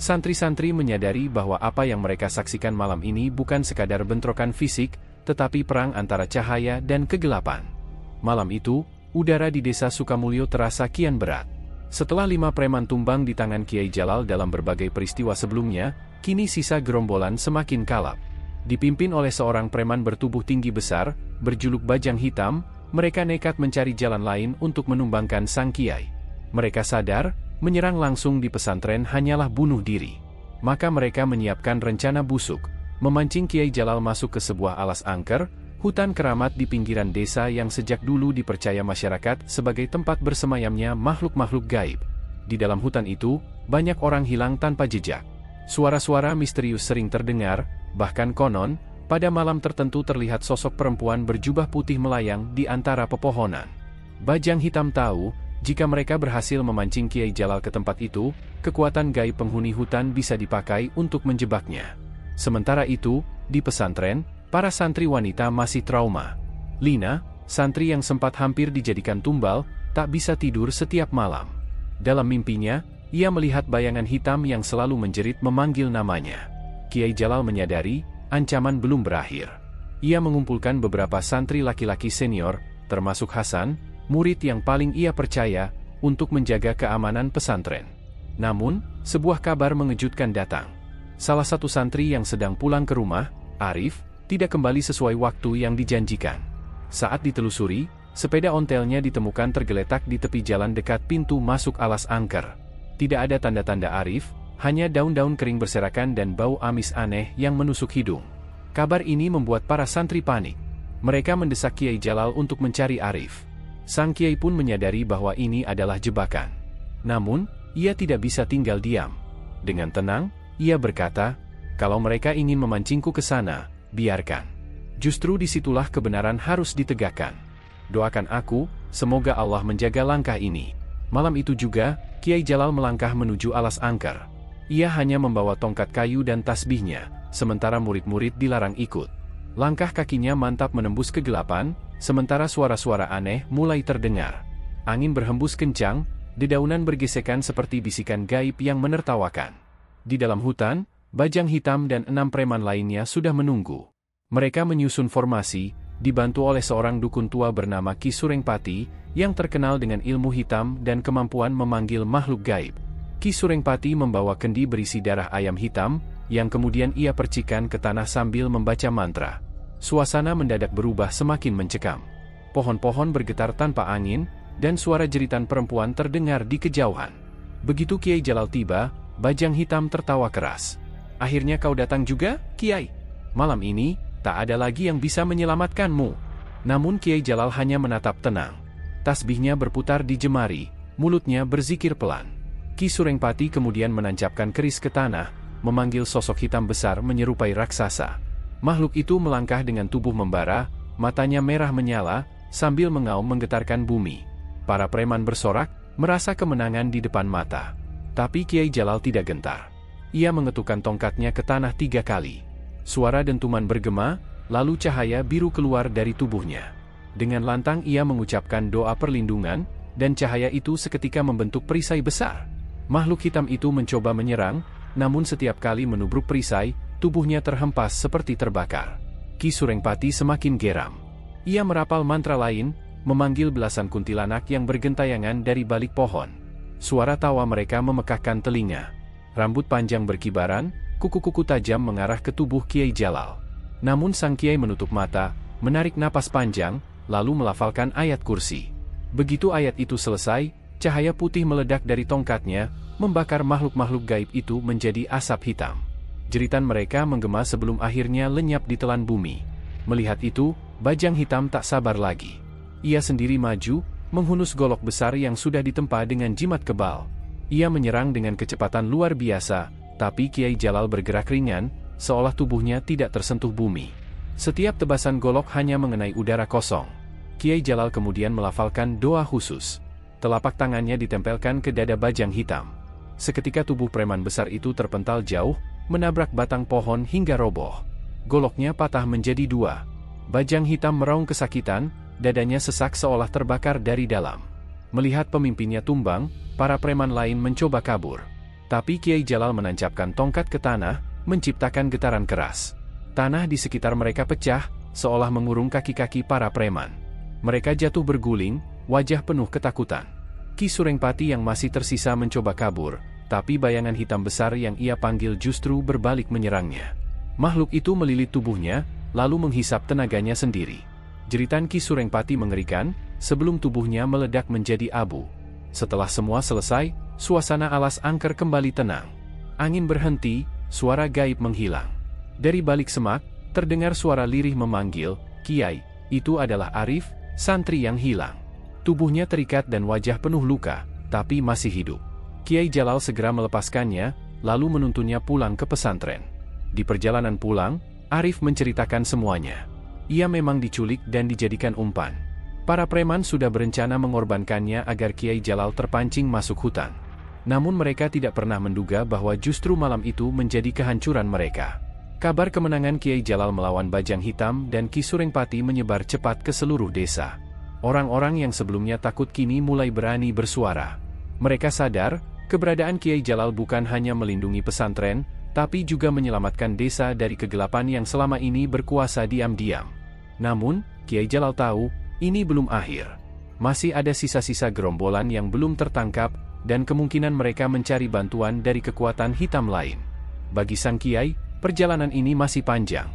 Santri-santri menyadari bahwa apa yang mereka saksikan malam ini bukan sekadar bentrokan fisik, tetapi perang antara cahaya dan kegelapan. Malam itu, udara di desa Sukamulyo terasa kian berat. Setelah 5 preman tumbang di tangan Kiai Jalal dalam berbagai peristiwa sebelumnya, kini sisa gerombolan semakin kalap. Dipimpin oleh seorang preman bertubuh tinggi besar, berjuluk Bajang Hitam, mereka nekat mencari jalan lain untuk menumbangkan sang Kiai. Mereka sadar, menyerang langsung di pesantren hanyalah bunuh diri. Maka mereka menyiapkan rencana busuk, memancing Kiai Jalal masuk ke sebuah alas angker, hutan keramat di pinggiran desa yang sejak dulu dipercaya masyarakat sebagai tempat bersemayamnya makhluk-makhluk gaib. Di dalam hutan itu, banyak orang hilang tanpa jejak. Suara-suara misterius sering terdengar, bahkan konon, pada malam tertentu terlihat sosok perempuan berjubah putih melayang di antara pepohonan. Bajang Hitam tahu, jika mereka berhasil memancing Kiai Jalal ke tempat itu, kekuatan gaib penghuni hutan bisa dipakai untuk menjebaknya. Sementara itu, di pesantren, para santri wanita masih trauma. Lina, santri yang sempat hampir dijadikan tumbal, tak bisa tidur setiap malam. Dalam mimpinya, ia melihat bayangan hitam yang selalu menjerit memanggil namanya. Kiai Jalal menyadari, ancaman belum berakhir. Ia mengumpulkan beberapa santri laki-laki senior, termasuk Hasan, murid yang paling ia percaya, untuk menjaga keamanan pesantren. Namun, sebuah kabar mengejutkan datang. Salah satu santri yang sedang pulang ke rumah, Arif, tidak kembali sesuai waktu yang dijanjikan. Saat ditelusuri, sepeda ontelnya ditemukan tergeletak di tepi jalan dekat pintu masuk alas angker. Tidak ada tanda-tanda Arif, hanya daun-daun kering berserakan dan bau amis aneh yang menusuk hidung. Kabar ini membuat para santri panik. Mereka mendesak Kiai Jalal untuk mencari Arif. Sang Kiai pun menyadari bahwa ini adalah jebakan. Namun, ia tidak bisa tinggal diam. Dengan tenang, ia berkata, "Kalau mereka ingin memancingku ke sana, biarkan. Justru disitulah kebenaran harus ditegakkan. Doakan aku, semoga Allah menjaga langkah ini." Malam itu juga, Kiai Jalal melangkah menuju alas angker. Ia hanya membawa tongkat kayu dan tasbihnya, sementara murid-murid dilarang ikut. Langkah kakinya mantap menembus kegelapan, sementara suara-suara aneh mulai terdengar. Angin berhembus kencang, dedaunan bergesekan seperti bisikan gaib yang menertawakan. Di dalam hutan, Bajang Hitam dan 6 preman lainnya sudah menunggu. Mereka menyusun formasi, dibantu oleh seorang dukun tua bernama Ki Surengpati, yang terkenal dengan ilmu hitam dan kemampuan memanggil makhluk gaib. Ki Surengpati membawa kendi berisi darah ayam hitam, yang kemudian ia percikan ke tanah sambil membaca mantra. Suasana mendadak berubah semakin mencekam. Pohon-pohon bergetar tanpa angin, dan suara jeritan perempuan terdengar di kejauhan. Begitu Kiai Jalal tiba, Bajang Hitam tertawa keras. "Akhirnya kau datang juga, Kiai? Malam ini, tak ada lagi yang bisa menyelamatkanmu." Namun Kiai Jalal hanya menatap tenang. Tasbihnya berputar di jemari, mulutnya berzikir pelan. Ki Surengpati kemudian menancapkan keris ke tanah, memanggil sosok hitam besar menyerupai raksasa. Makhluk itu melangkah dengan tubuh membara, matanya merah menyala, sambil mengaum menggetarkan bumi. Para preman bersorak, merasa kemenangan di depan mata. Tapi Kiai Jalal tidak gentar. Ia mengetukkan tongkatnya ke tanah 3 kali. Suara dentuman bergema, lalu cahaya biru keluar dari tubuhnya. Dengan lantang ia mengucapkan doa perlindungan, dan cahaya itu seketika membentuk perisai besar. Makhluk hitam itu mencoba menyerang, namun setiap kali menubruk perisai, tubuhnya terhempas seperti terbakar. Ki Surengpati semakin geram. Ia merapal mantra lain, memanggil belasan kuntilanak yang bergentayangan dari balik pohon. Suara tawa mereka memekakkan telinga. Rambut panjang berkibaran, kuku-kuku tajam mengarah ke tubuh Kiai Jalal. Namun sang Kiai menutup mata, menarik napas panjang, lalu melafalkan ayat kursi. Begitu ayat itu selesai, cahaya putih meledak dari tongkatnya, membakar makhluk-makhluk gaib itu menjadi asap hitam. Jeritan mereka menggema sebelum akhirnya lenyap di telan bumi. Melihat itu, Bajang Hitam tak sabar lagi. Ia sendiri maju, menghunus golok besar yang sudah ditempa dengan jimat kebal. Ia menyerang dengan kecepatan luar biasa, tapi Kiai Jalal bergerak ringan, seolah tubuhnya tidak tersentuh bumi. Setiap tebasan golok hanya mengenai udara kosong. Kiai Jalal kemudian melafalkan doa khusus. Telapak tangannya ditempelkan ke dada Bajang Hitam. Seketika tubuh preman besar itu terpental jauh, menabrak batang pohon hingga roboh. Goloknya patah menjadi 2. Bajang Hitam meraung kesakitan, dadanya sesak seolah terbakar dari dalam. Melihat pemimpinnya tumbang, para preman lain mencoba kabur. Tapi Kiai Jalal menancapkan tongkat ke tanah, menciptakan getaran keras. Tanah di sekitar mereka pecah, seolah mengurung kaki-kaki para preman. Mereka jatuh berguling, wajah penuh ketakutan. Ki Surengpati yang masih tersisa mencoba kabur, tapi bayangan hitam besar yang ia panggil justru berbalik menyerangnya. Makhluk itu melilit tubuhnya, lalu menghisap tenaganya sendiri. Jeritan Ki Surengpati mengerikan, sebelum tubuhnya meledak menjadi abu. Setelah semua selesai, suasana alas angker kembali tenang. Angin berhenti, suara gaib menghilang. Dari balik semak, terdengar suara lirih memanggil, "Kiai, itu adalah Arif, santri yang hilang." Tubuhnya terikat dan wajah penuh luka, tapi masih hidup. Kiai Jalal segera melepaskannya, lalu menuntunnya pulang ke pesantren. Di perjalanan pulang, Arif menceritakan semuanya. Ia memang diculik dan dijadikan umpan. Para preman sudah berencana mengorbankannya agar Kiai Jalal terpancing masuk hutan. Namun mereka tidak pernah menduga bahwa justru malam itu menjadi kehancuran mereka. Kabar kemenangan Kiai Jalal melawan Bajang Hitam dan Ki Surengpati menyebar cepat ke seluruh desa. Orang-orang yang sebelumnya takut kini mulai berani bersuara. Mereka sadar, keberadaan Kiai Jalal bukan hanya melindungi pesantren, tapi juga menyelamatkan desa dari kegelapan yang selama ini berkuasa diam-diam. Namun, Kiai Jalal tahu, ini belum akhir. Masih ada sisa-sisa gerombolan yang belum tertangkap, dan kemungkinan mereka mencari bantuan dari kekuatan hitam lain. Bagi sang Kiai, perjalanan ini masih panjang.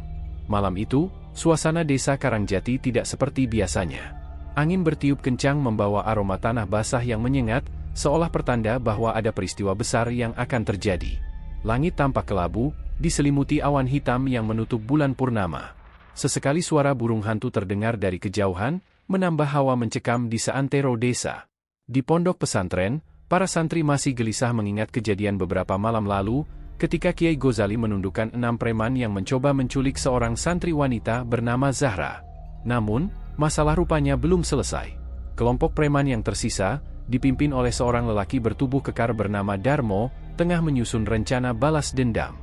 Malam itu, suasana desa Karangjati tidak seperti biasanya. Angin bertiup kencang membawa aroma tanah basah yang menyengat, seolah pertanda bahwa ada peristiwa besar yang akan terjadi. Langit tampak kelabu, diselimuti awan hitam yang menutup bulan purnama. Sesekali suara burung hantu terdengar dari kejauhan, menambah hawa mencekam di seantero desa. Di pondok pesantren, para santri masih gelisah mengingat kejadian beberapa malam lalu, ketika Kiai Ghazali menundukkan 6 preman yang mencoba menculik seorang santri wanita bernama Zahra. Namun, masalah rupanya belum selesai. Kelompok preman yang tersisa, dipimpin oleh seorang lelaki bertubuh kekar bernama Darmo, tengah menyusun rencana balas dendam.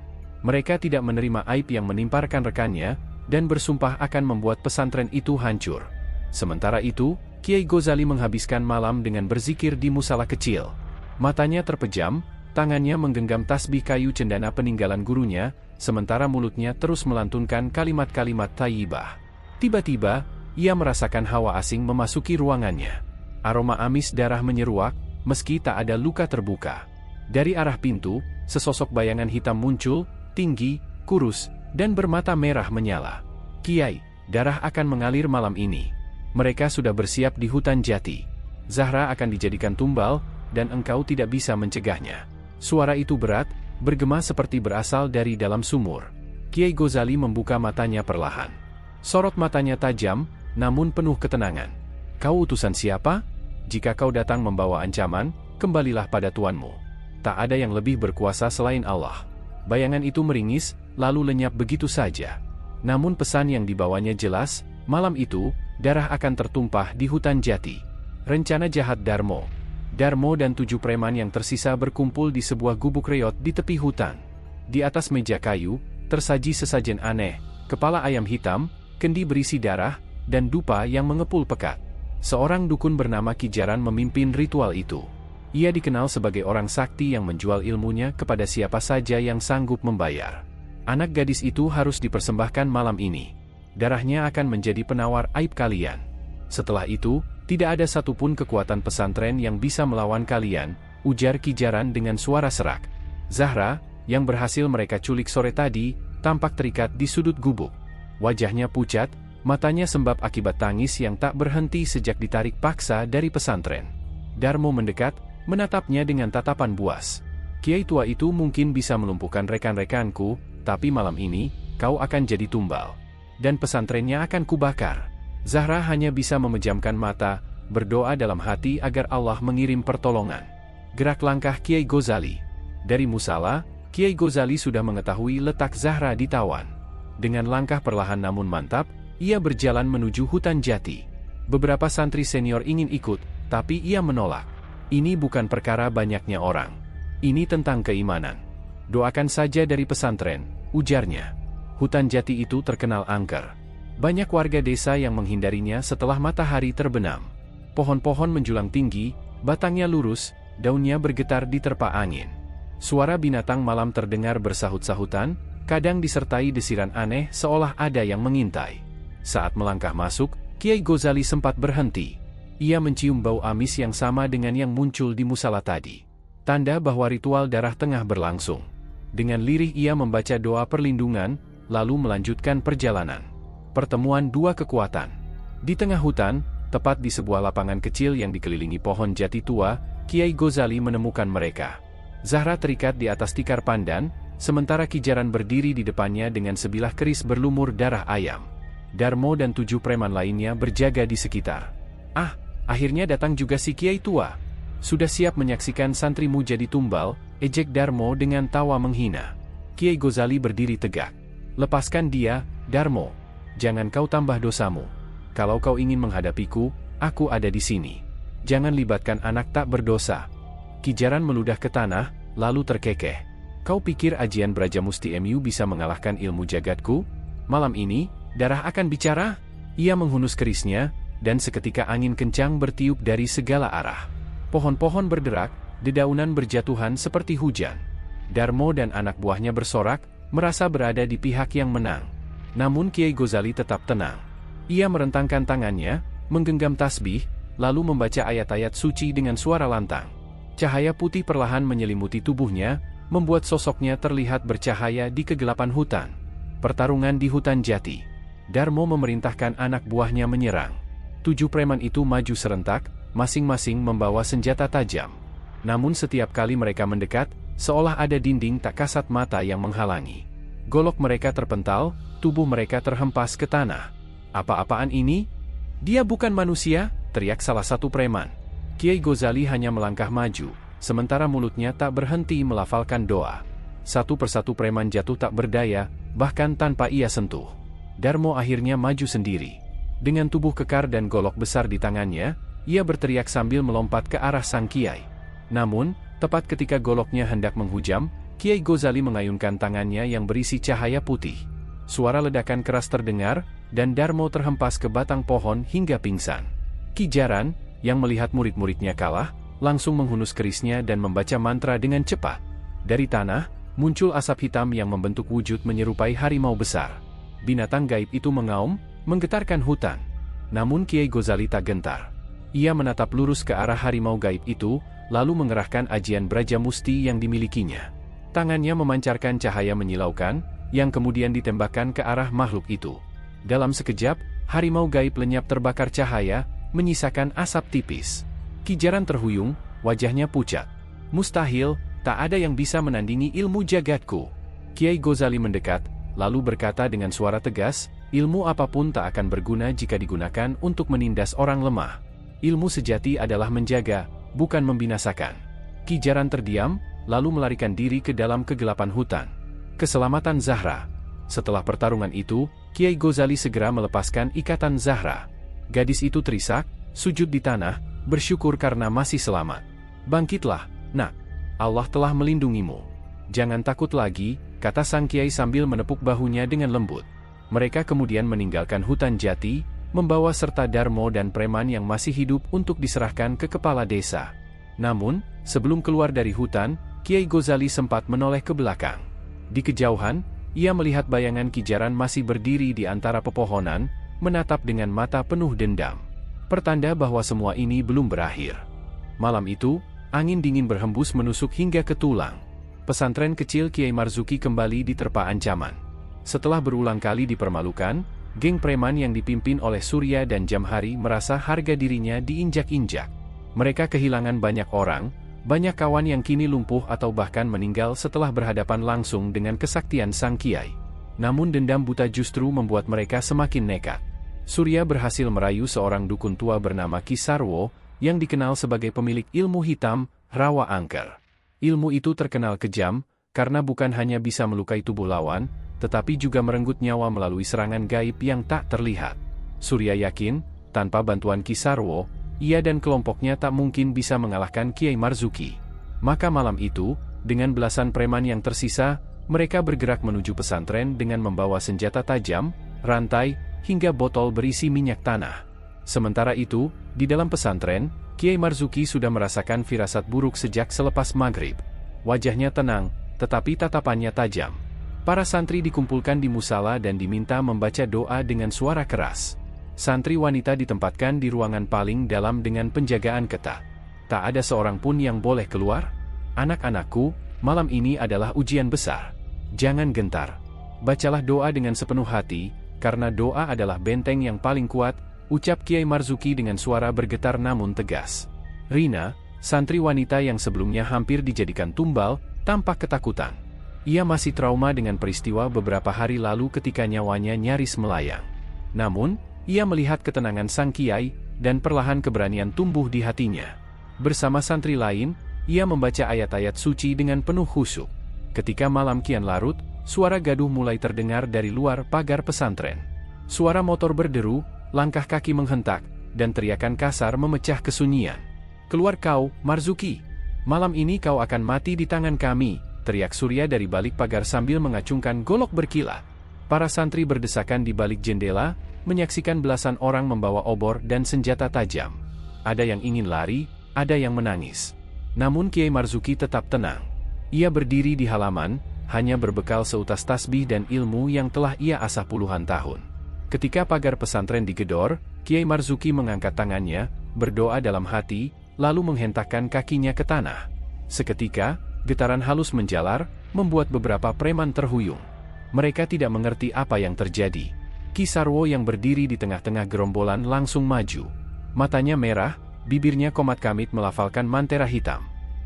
Mereka tidak menerima aib yang menimpa rekan-rekannya, dan bersumpah akan membuat pesantren itu hancur. Sementara itu, Kiai Ghazali menghabiskan malam dengan berzikir di musala kecil. Matanya terpejam, tangannya menggenggam tasbih kayu cendana peninggalan gurunya, sementara mulutnya terus melantunkan kalimat-kalimat thayyibah. Tiba-tiba, ia merasakan hawa asing memasuki ruangannya. Aroma amis darah menyeruak, meski tak ada luka terbuka. Dari arah pintu, sesosok bayangan hitam muncul, tinggi, kurus, dan bermata merah menyala. Kiai, darah akan mengalir malam ini. Mereka sudah bersiap di hutan jati. Zahra akan dijadikan tumbal, dan engkau tidak bisa mencegahnya. Suara itu berat, bergema seperti berasal dari dalam sumur. Kiai Ghazali membuka matanya perlahan. Sorot matanya tajam, namun penuh ketenangan. Kau utusan siapa? Jika kau datang membawa ancaman, kembalilah pada tuanmu. Tak ada yang lebih berkuasa selain Allah. Bayangan itu meringis, lalu lenyap begitu saja. Namun pesan yang dibawanya jelas, malam itu, darah akan tertumpah di hutan jati. Rencana jahat Darmo. Darmo dan 7 preman yang tersisa berkumpul di sebuah gubuk reot di tepi hutan. Di atas meja kayu, tersaji sesajen aneh, kepala ayam hitam, kendi berisi darah, dan dupa yang mengepul pekat. Seorang dukun bernama Kijaran memimpin ritual itu. Ia dikenal sebagai orang sakti yang menjual ilmunya kepada siapa saja yang sanggup membayar. Anak gadis itu harus dipersembahkan malam ini. Darahnya akan menjadi penawar aib kalian. Setelah itu, tidak ada satupun kekuatan pesantren yang bisa melawan kalian, ujar Kijaran dengan suara serak. Zahra, yang berhasil mereka culik sore tadi, tampak terikat di sudut gubuk. Wajahnya pucat, matanya sembab akibat tangis yang tak berhenti sejak ditarik paksa dari pesantren. Darmo mendekat, menatapnya dengan tatapan buas. Kiai tua itu mungkin bisa melumpuhkan rekan-rekanku, tapi malam ini, kau akan jadi tumbal. Dan pesantrennya akan kubakar. Zahra hanya bisa memejamkan mata, berdoa dalam hati agar Allah mengirim pertolongan. Gerak langkah Kiai Ghazali. Dari musala, Kiai Ghazali sudah mengetahui letak Zahra ditawan. Dengan langkah perlahan namun mantap, ia berjalan menuju hutan jati. Beberapa santri senior ingin ikut, tapi ia menolak. Ini bukan perkara banyaknya orang. Ini tentang keimanan. Doakan saja dari pesantren, ujarnya. Hutan jati itu terkenal angker. Banyak warga desa yang menghindarinya setelah matahari terbenam. Pohon-pohon menjulang tinggi, batangnya lurus, daunnya bergetar diterpa angin. Suara binatang malam terdengar bersahut-sahutan, kadang disertai desiran aneh seolah ada yang mengintai. Saat melangkah masuk, Kiai Ghazali sempat berhenti. Ia mencium bau amis yang sama dengan yang muncul di musala tadi. Tanda bahwa ritual darah tengah berlangsung. Dengan lirih ia membaca doa perlindungan, lalu melanjutkan perjalanan. Pertemuan dua kekuatan. Di tengah hutan, tepat di sebuah lapangan kecil yang dikelilingi pohon jati tua, Kiai Ghazali menemukan mereka. Zahra terikat di atas tikar pandan, sementara Kijaran berdiri di depannya dengan sebilah keris berlumur darah ayam. Darmo dan 7 preman lainnya berjaga di sekitar. Ah, akhirnya datang juga si Kiai tua. Sudah siap menyaksikan santrimu jadi tumbal, ejek Darmo dengan tawa menghina. Kiai Ghazali berdiri tegak. Lepaskan dia, Darmo. Jangan kau tambah dosamu. Kalau kau ingin menghadapiku, aku ada di sini. Jangan libatkan anak tak berdosa. Kijaran meludah ke tanah, lalu terkekeh. Kau pikir ajian Brajamusti MU bisa mengalahkan ilmu jagatku? Malam ini, darah akan bicara? Ia menghunus kerisnya, dan seketika angin kencang bertiup dari segala arah. Pohon-pohon berderak, dedaunan berjatuhan seperti hujan. Darmo dan anak buahnya bersorak, merasa berada di pihak yang menang. Namun Kiai Ghazali tetap tenang. Ia merentangkan tangannya, menggenggam tasbih, lalu membaca ayat-ayat suci dengan suara lantang. Cahaya putih perlahan menyelimuti tubuhnya, membuat sosoknya terlihat bercahaya di kegelapan hutan. Pertarungan di hutan jati. Darmo memerintahkan anak buahnya menyerang. 7 preman itu maju serentak, masing-masing membawa senjata tajam. Namun setiap kali mereka mendekat, seolah ada dinding tak kasat mata yang menghalangi. Golok mereka terpental, tubuh mereka terhempas ke tanah. Apa-apaan ini? Dia bukan manusia, teriak salah satu preman. Kiai Ghazali hanya melangkah maju, sementara mulutnya tak berhenti melafalkan doa. Satu persatu preman jatuh tak berdaya, bahkan tanpa ia sentuh. Darmo akhirnya maju sendiri. Dengan tubuh kekar dan golok besar di tangannya, ia berteriak sambil melompat ke arah sang kiai. Namun, tepat ketika goloknya hendak menghujam, Kiai Ghazali mengayunkan tangannya yang berisi cahaya putih. Suara ledakan keras terdengar, dan Darmo terhempas ke batang pohon hingga pingsan. Kijaran, yang melihat murid-muridnya kalah, langsung menghunus kerisnya dan membaca mantra dengan cepat. Dari tanah, muncul asap hitam yang membentuk wujud menyerupai harimau besar. Binatang gaib itu mengaum, menggetarkan hutan. Namun Kiai Ghazali tak gentar. Ia menatap lurus ke arah harimau gaib itu, lalu mengerahkan ajian Braja Musti yang dimilikinya. Tangannya memancarkan cahaya menyilaukan, yang kemudian ditembakkan ke arah makhluk itu. Dalam sekejap, harimau gaib lenyap terbakar cahaya, menyisakan asap tipis. Ki Jaran terhuyung, wajahnya pucat. Mustahil, tak ada yang bisa menandingi ilmu jagatku. Kiai Ghazali mendekat, lalu berkata dengan suara tegas, ilmu apapun tak akan berguna jika digunakan untuk menindas orang lemah. Ilmu sejati adalah menjaga, bukan membinasakan. Ki Jaran terdiam, lalu melarikan diri ke dalam kegelapan hutan. Keselamatan Zahra. Setelah pertarungan itu, Kiai Ghazali segera melepaskan ikatan Zahra. Gadis itu terisak, sujud di tanah, bersyukur karena masih selamat. Bangkitlah, nak. Allah telah melindungimu. Jangan takut lagi, kata sang kiai sambil menepuk bahunya dengan lembut. Mereka kemudian meninggalkan hutan jati, membawa serta Darmo dan preman yang masih hidup untuk diserahkan ke kepala desa. Namun, sebelum keluar dari hutan, Kiai Ghazali sempat menoleh ke belakang. Di kejauhan, ia melihat bayangan Ki Jaran masih berdiri di antara pepohonan, menatap dengan mata penuh dendam. Pertanda bahwa semua ini belum berakhir. Malam itu, angin dingin berhembus menusuk hingga ke tulang. Pesantren kecil Kiai Marzuki kembali diterpa ancaman. Setelah berulang kali dipermalukan, geng preman yang dipimpin oleh Surya dan Jamhari merasa harga dirinya diinjak-injak. Mereka kehilangan banyak orang, banyak kawan yang kini lumpuh atau bahkan meninggal setelah berhadapan langsung dengan kesaktian sang kiai. Namun dendam buta justru membuat mereka semakin nekat. Surya berhasil merayu seorang dukun tua bernama Ki Sarwo, yang dikenal sebagai pemilik ilmu hitam, Rawa Angker. Ilmu itu terkenal kejam, karena bukan hanya bisa melukai tubuh lawan, tetapi juga merenggut nyawa melalui serangan gaib yang tak terlihat. Surya yakin, tanpa bantuan Ki Sarwo, ia dan kelompoknya tak mungkin bisa mengalahkan Kiai Marzuki. Maka malam itu, dengan belasan preman yang tersisa, mereka bergerak menuju pesantren dengan membawa senjata tajam, rantai, hingga botol berisi minyak tanah. Sementara itu, di dalam pesantren, Kiai Marzuki sudah merasakan firasat buruk sejak selepas maghrib. Wajahnya tenang, tetapi tatapannya tajam. Para santri dikumpulkan di musala dan diminta membaca doa dengan suara keras. Santri wanita ditempatkan di ruangan paling dalam dengan penjagaan ketat. Tak ada seorang pun yang boleh keluar. Anak-anakku, malam ini adalah ujian besar. Jangan gentar. Bacalah doa dengan sepenuh hati, karena doa adalah benteng yang paling kuat, ucap Kiai Marzuki dengan suara bergetar namun tegas. Rina, santri wanita yang sebelumnya hampir dijadikan tumbal, tampak ketakutan. Ia masih trauma dengan peristiwa beberapa hari lalu ketika nyawanya nyaris melayang. Namun, ia melihat ketenangan sang kiai, dan perlahan keberanian tumbuh di hatinya. Bersama santri lain, ia membaca ayat-ayat suci dengan penuh khusyuk. Ketika malam kian larut, suara gaduh mulai terdengar dari luar pagar pesantren. Suara motor berderu, langkah kaki menghentak, dan teriakan kasar memecah kesunyian. "Keluar kau, Marzuki! Malam ini kau akan mati di tangan kami!" teriak Surya dari balik pagar sambil mengacungkan golok berkilat. Para santri berdesakan di balik jendela, menyaksikan belasan orang membawa obor dan senjata tajam. Ada yang ingin lari, ada yang menangis. Namun Kiai Marzuki tetap tenang. Ia berdiri di halaman, hanya berbekal seutas tasbih dan ilmu yang telah ia asah puluhan tahun. Ketika pagar pesantren digedor, Kiai Marzuki mengangkat tangannya, berdoa dalam hati, lalu menghentakkan kakinya ke tanah. Seketika, getaran halus menjalar, membuat beberapa preman terhuyung. Mereka tidak mengerti apa yang terjadi. Ki Sarwo yang berdiri di tengah-tengah gerombolan langsung maju. Matanya merah, bibirnya komat kamit melafalkan mantera hitam.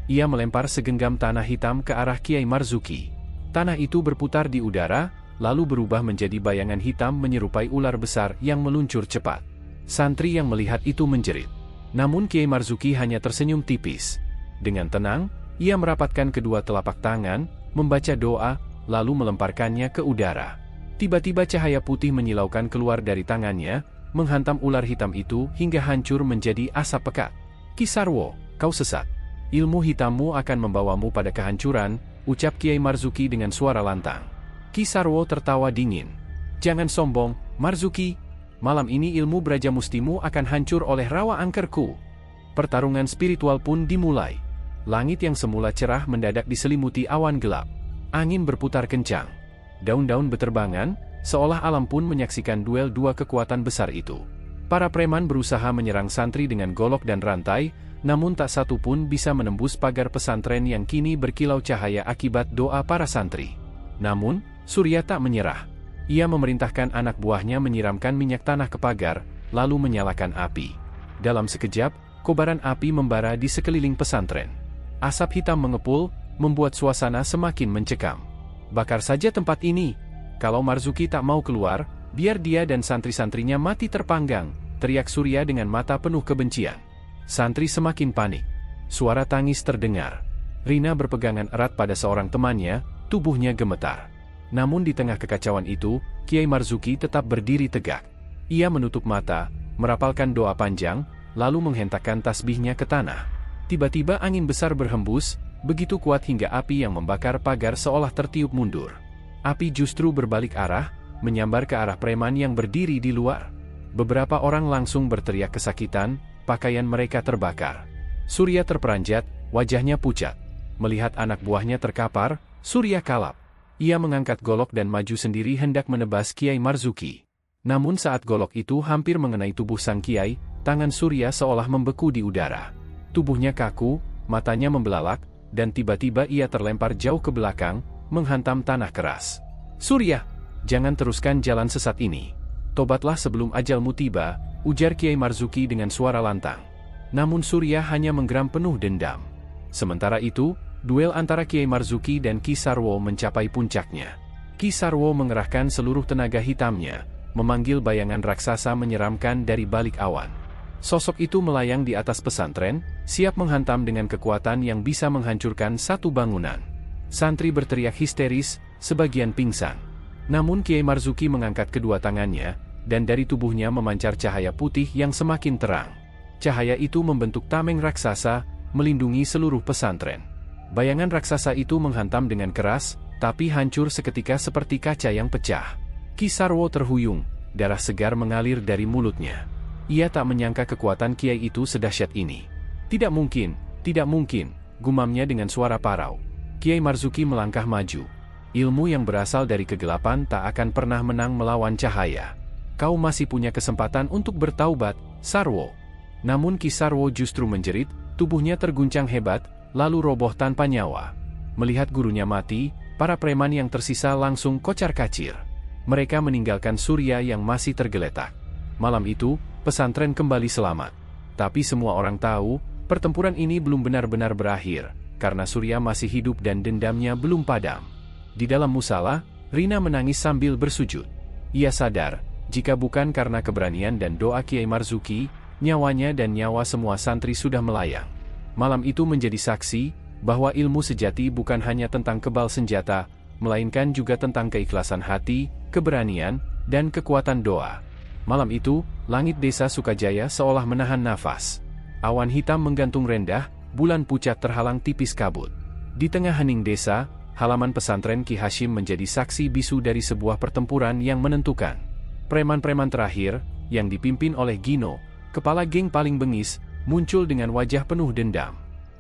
Ia melempar segenggam tanah hitam ke arah Kiai Marzuki. Tanah itu berputar di udara, lalu berubah menjadi bayangan hitam menyerupai ular besar yang meluncur cepat. Santri yang melihat itu menjerit. Namun Kiai Marzuki hanya tersenyum tipis. Dengan tenang, ia merapatkan kedua telapak tangan, membaca doa, lalu melemparkannya ke udara. Tiba-tiba cahaya putih menyilaukan keluar dari tangannya, menghantam ular hitam itu hingga hancur menjadi asap pekat. "Ki Sarwo, kau sesat. Ilmu hitammu akan membawamu pada kehancuran," ucap Kiai Marzuki dengan suara lantang. Ki Sarwo tertawa dingin. "Jangan sombong, Marzuki. Malam ini ilmu Braja Mustimu akan hancur oleh Rawa Angkerku." Pertarungan spiritual pun dimulai. Langit yang semula cerah mendadak diselimuti awan gelap. Angin berputar kencang. Daun-daun beterbangan, seolah alam pun menyaksikan duel dua kekuatan besar itu. Para preman berusaha menyerang santri dengan golok dan rantai, namun tak satu pun bisa menembus pagar pesantren yang kini berkilau cahaya akibat doa para santri. Namun, Surya tak menyerah. Ia memerintahkan anak buahnya menyiramkan minyak tanah ke pagar, lalu menyalakan api. Dalam sekejap, kobaran api membara di sekeliling pesantren. Asap hitam mengepul, membuat suasana semakin mencekam. "Bakar saja tempat ini. Kalau Marzuki tak mau keluar, biar dia dan santri-santrinya mati terpanggang," teriak Surya dengan mata penuh kebencian. Santri semakin panik. Suara tangis terdengar. Rina berpegangan erat pada seorang temannya, tubuhnya gemetar. Namun di tengah kekacauan itu, Kiai Marzuki tetap berdiri tegak. Ia menutup mata, merapalkan doa panjang, lalu menghentakkan tasbihnya ke tanah. Tiba-tiba angin besar berhembus, begitu kuat hingga api yang membakar pagar seolah tertiup mundur. Api justru berbalik arah, menyambar ke arah preman yang berdiri di luar. Beberapa orang langsung berteriak kesakitan, pakaian mereka terbakar. Surya terperanjat, wajahnya pucat. Melihat anak buahnya terkapar, Surya kalap. Ia mengangkat golok dan maju sendiri hendak menebas Kiai Marzuki. Namun saat golok itu hampir mengenai tubuh sang Kiai, tangan Surya seolah membeku di udara. Tubuhnya kaku, matanya membelalak, dan tiba-tiba ia terlempar jauh ke belakang, menghantam tanah keras. "Surya, jangan teruskan jalan sesat ini. Tobatlah sebelum ajalmu tiba," ujar Kiai Marzuki dengan suara lantang. Namun Surya hanya menggeram penuh dendam. Sementara itu, duel antara Kiai Marzuki dan Ki Sarwo mencapai puncaknya. Ki Sarwo mengerahkan seluruh tenaga hitamnya, memanggil bayangan raksasa menyeramkan dari balik awan. Sosok itu melayang di atas pesantren, siap menghantam dengan kekuatan yang bisa menghancurkan satu bangunan. Santri berteriak histeris, sebagian pingsan. Namun Kiai Marzuki mengangkat kedua tangannya, dan dari tubuhnya memancar cahaya putih yang semakin terang. Cahaya itu membentuk tameng raksasa, melindungi seluruh pesantren. Bayangan raksasa itu menghantam dengan keras, tapi hancur seketika seperti kaca yang pecah. Ki Sarwo terhuyung, darah segar mengalir dari mulutnya. Ia tak menyangka kekuatan Kiai itu sedahsyat ini. Tidak mungkin, gumamnya dengan suara parau. Kiai Marzuki melangkah maju. "Ilmu yang berasal dari kegelapan tak akan pernah menang melawan cahaya. Kau masih punya kesempatan untuk bertaubat, Sarwo." Namun Ki Sarwo justru menjerit, tubuhnya terguncang hebat, lalu roboh tanpa nyawa. Melihat gurunya mati, para preman yang tersisa langsung kocar-kacir. Mereka meninggalkan Surya yang masih tergeletak. Malam itu, pesantren kembali selamat. Tapi semua orang tahu, pertempuran ini belum benar-benar berakhir, karena Surya masih hidup dan dendamnya belum padam. Di dalam musala, Rina menangis sambil bersujud. Ia sadar, jika bukan karena keberanian dan doa Kiai Marzuki, nyawanya dan nyawa semua santri sudah melayang. Malam itu menjadi saksi, bahwa ilmu sejati bukan hanya tentang kebal senjata, melainkan juga tentang keikhlasan hati, keberanian, dan kekuatan doa. Malam itu, langit desa Sukajaya seolah menahan nafas. Awan hitam menggantung rendah, bulan pucat terhalang tipis kabut. Di tengah hening desa, halaman pesantren Ki Hashim menjadi saksi bisu dari sebuah pertempuran yang menentukan. Preman-preman terakhir, yang dipimpin oleh Gino, kepala geng paling bengis, muncul dengan wajah penuh dendam.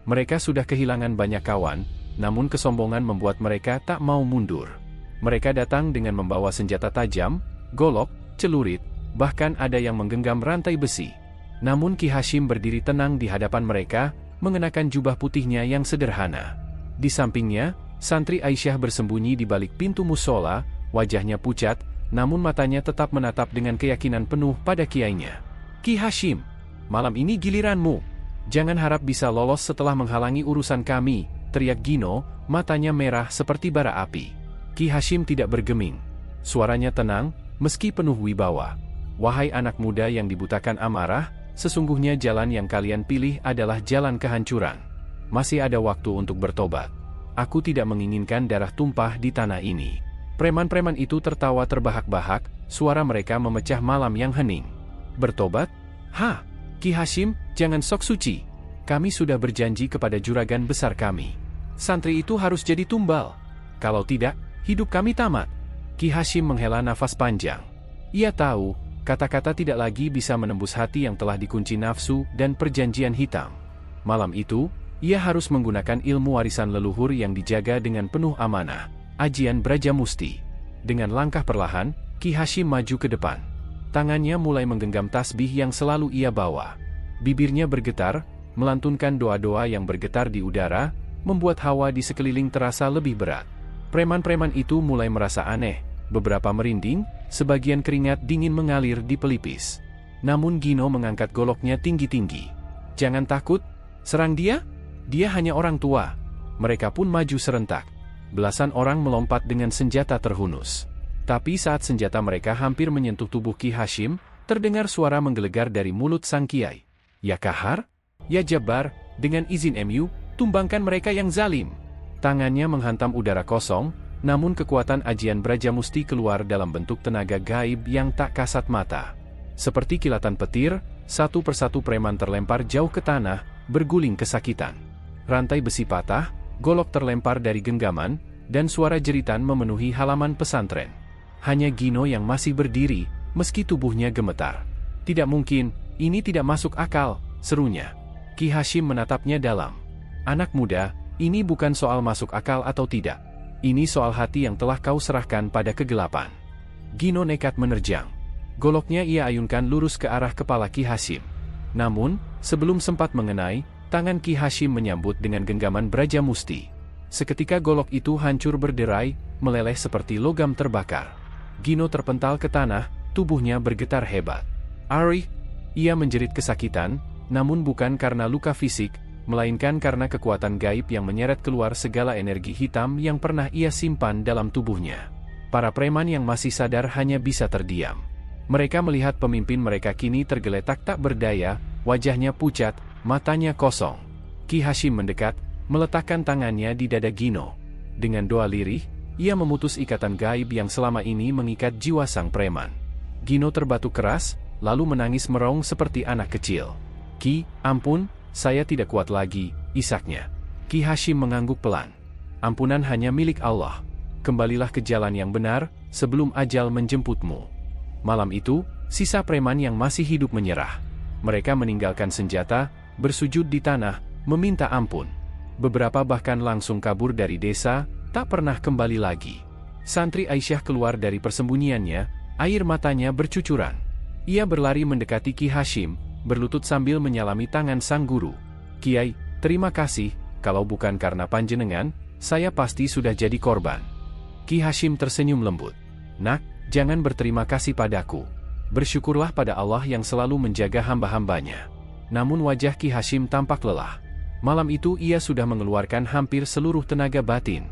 Mereka sudah kehilangan banyak kawan, namun kesombongan membuat mereka tak mau mundur. Mereka datang dengan membawa senjata tajam, golok, celurit, bahkan ada yang menggenggam rantai besi. Namun Ki Hashim berdiri tenang di hadapan mereka, mengenakan jubah putihnya yang sederhana. Di sampingnya, santri Aisyah bersembunyi di balik pintu musola, wajahnya pucat, namun matanya tetap menatap dengan keyakinan penuh pada kiainya. "Ki Hashim, malam ini giliranmu. Jangan harap bisa lolos setelah menghalangi urusan kami," teriak Gino, matanya merah seperti bara api. Ki Hashim tidak bergeming. Suaranya tenang, meski penuh wibawa. "Wahai anak muda yang dibutakan amarah, sesungguhnya jalan yang kalian pilih adalah jalan kehancuran. Masih ada waktu untuk bertobat. Aku tidak menginginkan darah tumpah di tanah ini." Preman-preman itu tertawa terbahak-bahak, suara mereka memecah malam yang hening. "Bertobat? Hah? Ki Hashim, jangan sok suci. Kami sudah berjanji kepada juragan besar kami. Santri itu harus jadi tumbal. Kalau tidak, hidup kami tamat." Ki Hashim menghela nafas panjang. Ia tahu, kata-kata tidak lagi bisa menembus hati yang telah dikunci nafsu dan perjanjian hitam. Malam itu, ia harus menggunakan ilmu warisan leluhur yang dijaga dengan penuh amanah, ajian Brajamusti. Dengan langkah perlahan, Ki Hashim maju ke depan. tangannya mulai menggenggam tasbih yang selalu ia bawa. Bibirnya bergetar, melantunkan doa-doa yang bergetar di udara, membuat hawa di sekeliling terasa lebih berat. Preman-preman itu mulai merasa aneh, beberapa merinding, sebagian keringat dingin mengalir di pelipis. Namun Gino mengangkat goloknya tinggi-tinggi. "Jangan takut, serang dia. Dia hanya orang tua." Mereka pun maju serentak. Belasan orang melompat dengan senjata terhunus. Tapi saat senjata mereka hampir menyentuh tubuh Ki Hashim, terdengar suara menggelegar dari mulut sang kiai. "Ya Kahar? Ya Jabbar, dengan izin MU, tumbangkan mereka yang zalim." Tangannya menghantam udara kosong, namun kekuatan ajian Brajamusti keluar dalam bentuk tenaga gaib yang tak kasat mata. Seperti kilatan petir, satu persatu preman terlempar jauh ke tanah, berguling kesakitan. Rantai besi patah, golok terlempar dari genggaman, dan suara jeritan memenuhi halaman pesantren. Hanya Gino yang masih berdiri, meski tubuhnya gemetar. "Tidak mungkin, ini tidak masuk akal," serunya. Ki Hashim menatapnya dalam. "Anak muda, ini bukan soal masuk akal atau tidak. Ini soal hati yang telah kau serahkan pada kegelapan." Gino nekat menerjang. Goloknya ia ayunkan lurus ke arah kepala Ki Hashim. Namun, sebelum sempat mengenai, tangan Ki Hashim menyambut dengan genggaman Brajamusti. Seketika golok itu hancur berderai, meleleh seperti logam terbakar. Gino terpental ke tanah, tubuhnya bergetar hebat. "Ari!" Ia menjerit kesakitan, namun bukan karena luka fisik, melainkan karena kekuatan gaib yang menyeret keluar segala energi hitam yang pernah ia simpan dalam tubuhnya. Para preman yang masih sadar hanya bisa terdiam. Mereka melihat pemimpin mereka kini tergeletak tak berdaya, wajahnya pucat, matanya kosong. Ki Hashim mendekat, meletakkan tangannya di dada Gino. Dengan doa lirih, ia memutus ikatan gaib yang selama ini mengikat jiwa sang preman. Gino terbatuk keras, lalu menangis merong seperti anak kecil. "Ki, ampun, saya tidak kuat lagi," isaknya. Ki Hashim mengangguk pelan. "Ampunan hanya milik Allah. Kembalilah ke jalan yang benar, sebelum ajal menjemputmu." Malam itu, sisa preman yang masih hidup menyerah. Mereka meninggalkan senjata, bersujud di tanah, meminta ampun. Beberapa bahkan langsung kabur dari desa, tak pernah kembali lagi. Santri Aisyah keluar dari persembunyiannya, air matanya bercucuran. Ia berlari mendekati Ki Hashim, berlutut sambil menyalami tangan sang guru. "Kiai, terima kasih, kalau bukan karena panjenengan, saya pasti sudah jadi korban." Ki Hashim tersenyum lembut. "Nak, jangan berterima kasih padaku. Bersyukurlah pada Allah yang selalu menjaga hamba-hambanya." Namun wajah Ki Hashim tampak lelah. Malam itu ia sudah mengeluarkan hampir seluruh tenaga batin.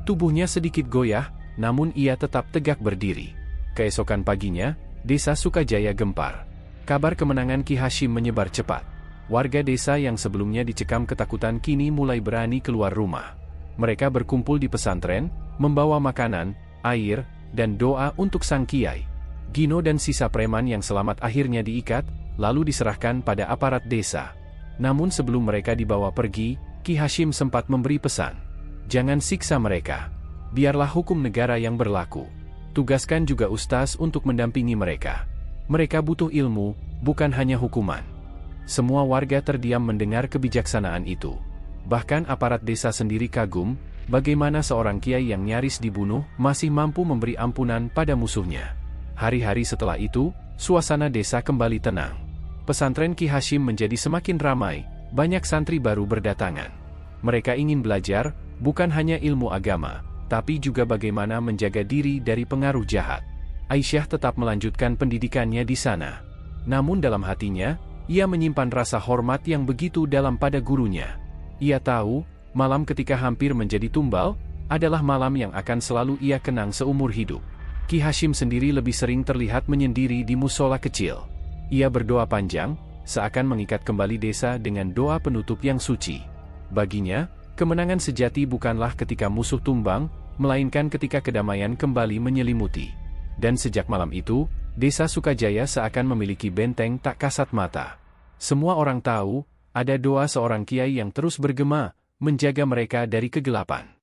Tubuhnya sedikit goyah, namun ia tetap tegak berdiri. Keesokan paginya, desa Sukajaya gempar. Kabar kemenangan Ki Hashim menyebar cepat. Warga desa yang sebelumnya dicekam ketakutan kini mulai berani keluar rumah. Mereka berkumpul di pesantren, membawa makanan, air, dan doa untuk sang kiai. Gino dan sisa preman yang selamat akhirnya diikat, lalu diserahkan pada aparat desa. Namun sebelum mereka dibawa pergi, Ki Hashim sempat memberi pesan. "Jangan siksa mereka. Biarlah hukum negara yang berlaku. Tugaskan juga ustaz untuk mendampingi mereka. Mereka butuh ilmu, bukan hanya hukuman." Semua warga terdiam mendengar kebijaksanaan itu. Bahkan aparat desa sendiri kagum, bagaimana seorang kiai yang nyaris dibunuh masih mampu memberi ampunan pada musuhnya. Hari-hari setelah itu, suasana desa kembali tenang. Pesantren Ki Hashim menjadi semakin ramai, banyak santri baru berdatangan. Mereka ingin belajar, bukan hanya ilmu agama, tapi juga bagaimana menjaga diri dari pengaruh jahat. Aisyah tetap melanjutkan pendidikannya di sana. Namun dalam hatinya, ia menyimpan rasa hormat yang begitu dalam pada gurunya. Ia tahu, malam ketika hampir menjadi tumbal, adalah malam yang akan selalu ia kenang seumur hidup. Ki Hashim sendiri lebih sering terlihat menyendiri di musola kecil. Ia berdoa panjang, seakan mengikat kembali desa dengan doa penutup yang suci. Baginya, kemenangan sejati bukanlah ketika musuh tumbang, melainkan ketika kedamaian kembali menyelimuti. Dan sejak malam itu, desa Sukajaya seakan memiliki benteng tak kasat mata. Semua orang tahu, ada doa seorang kiai yang terus bergema, menjaga mereka dari kegelapan.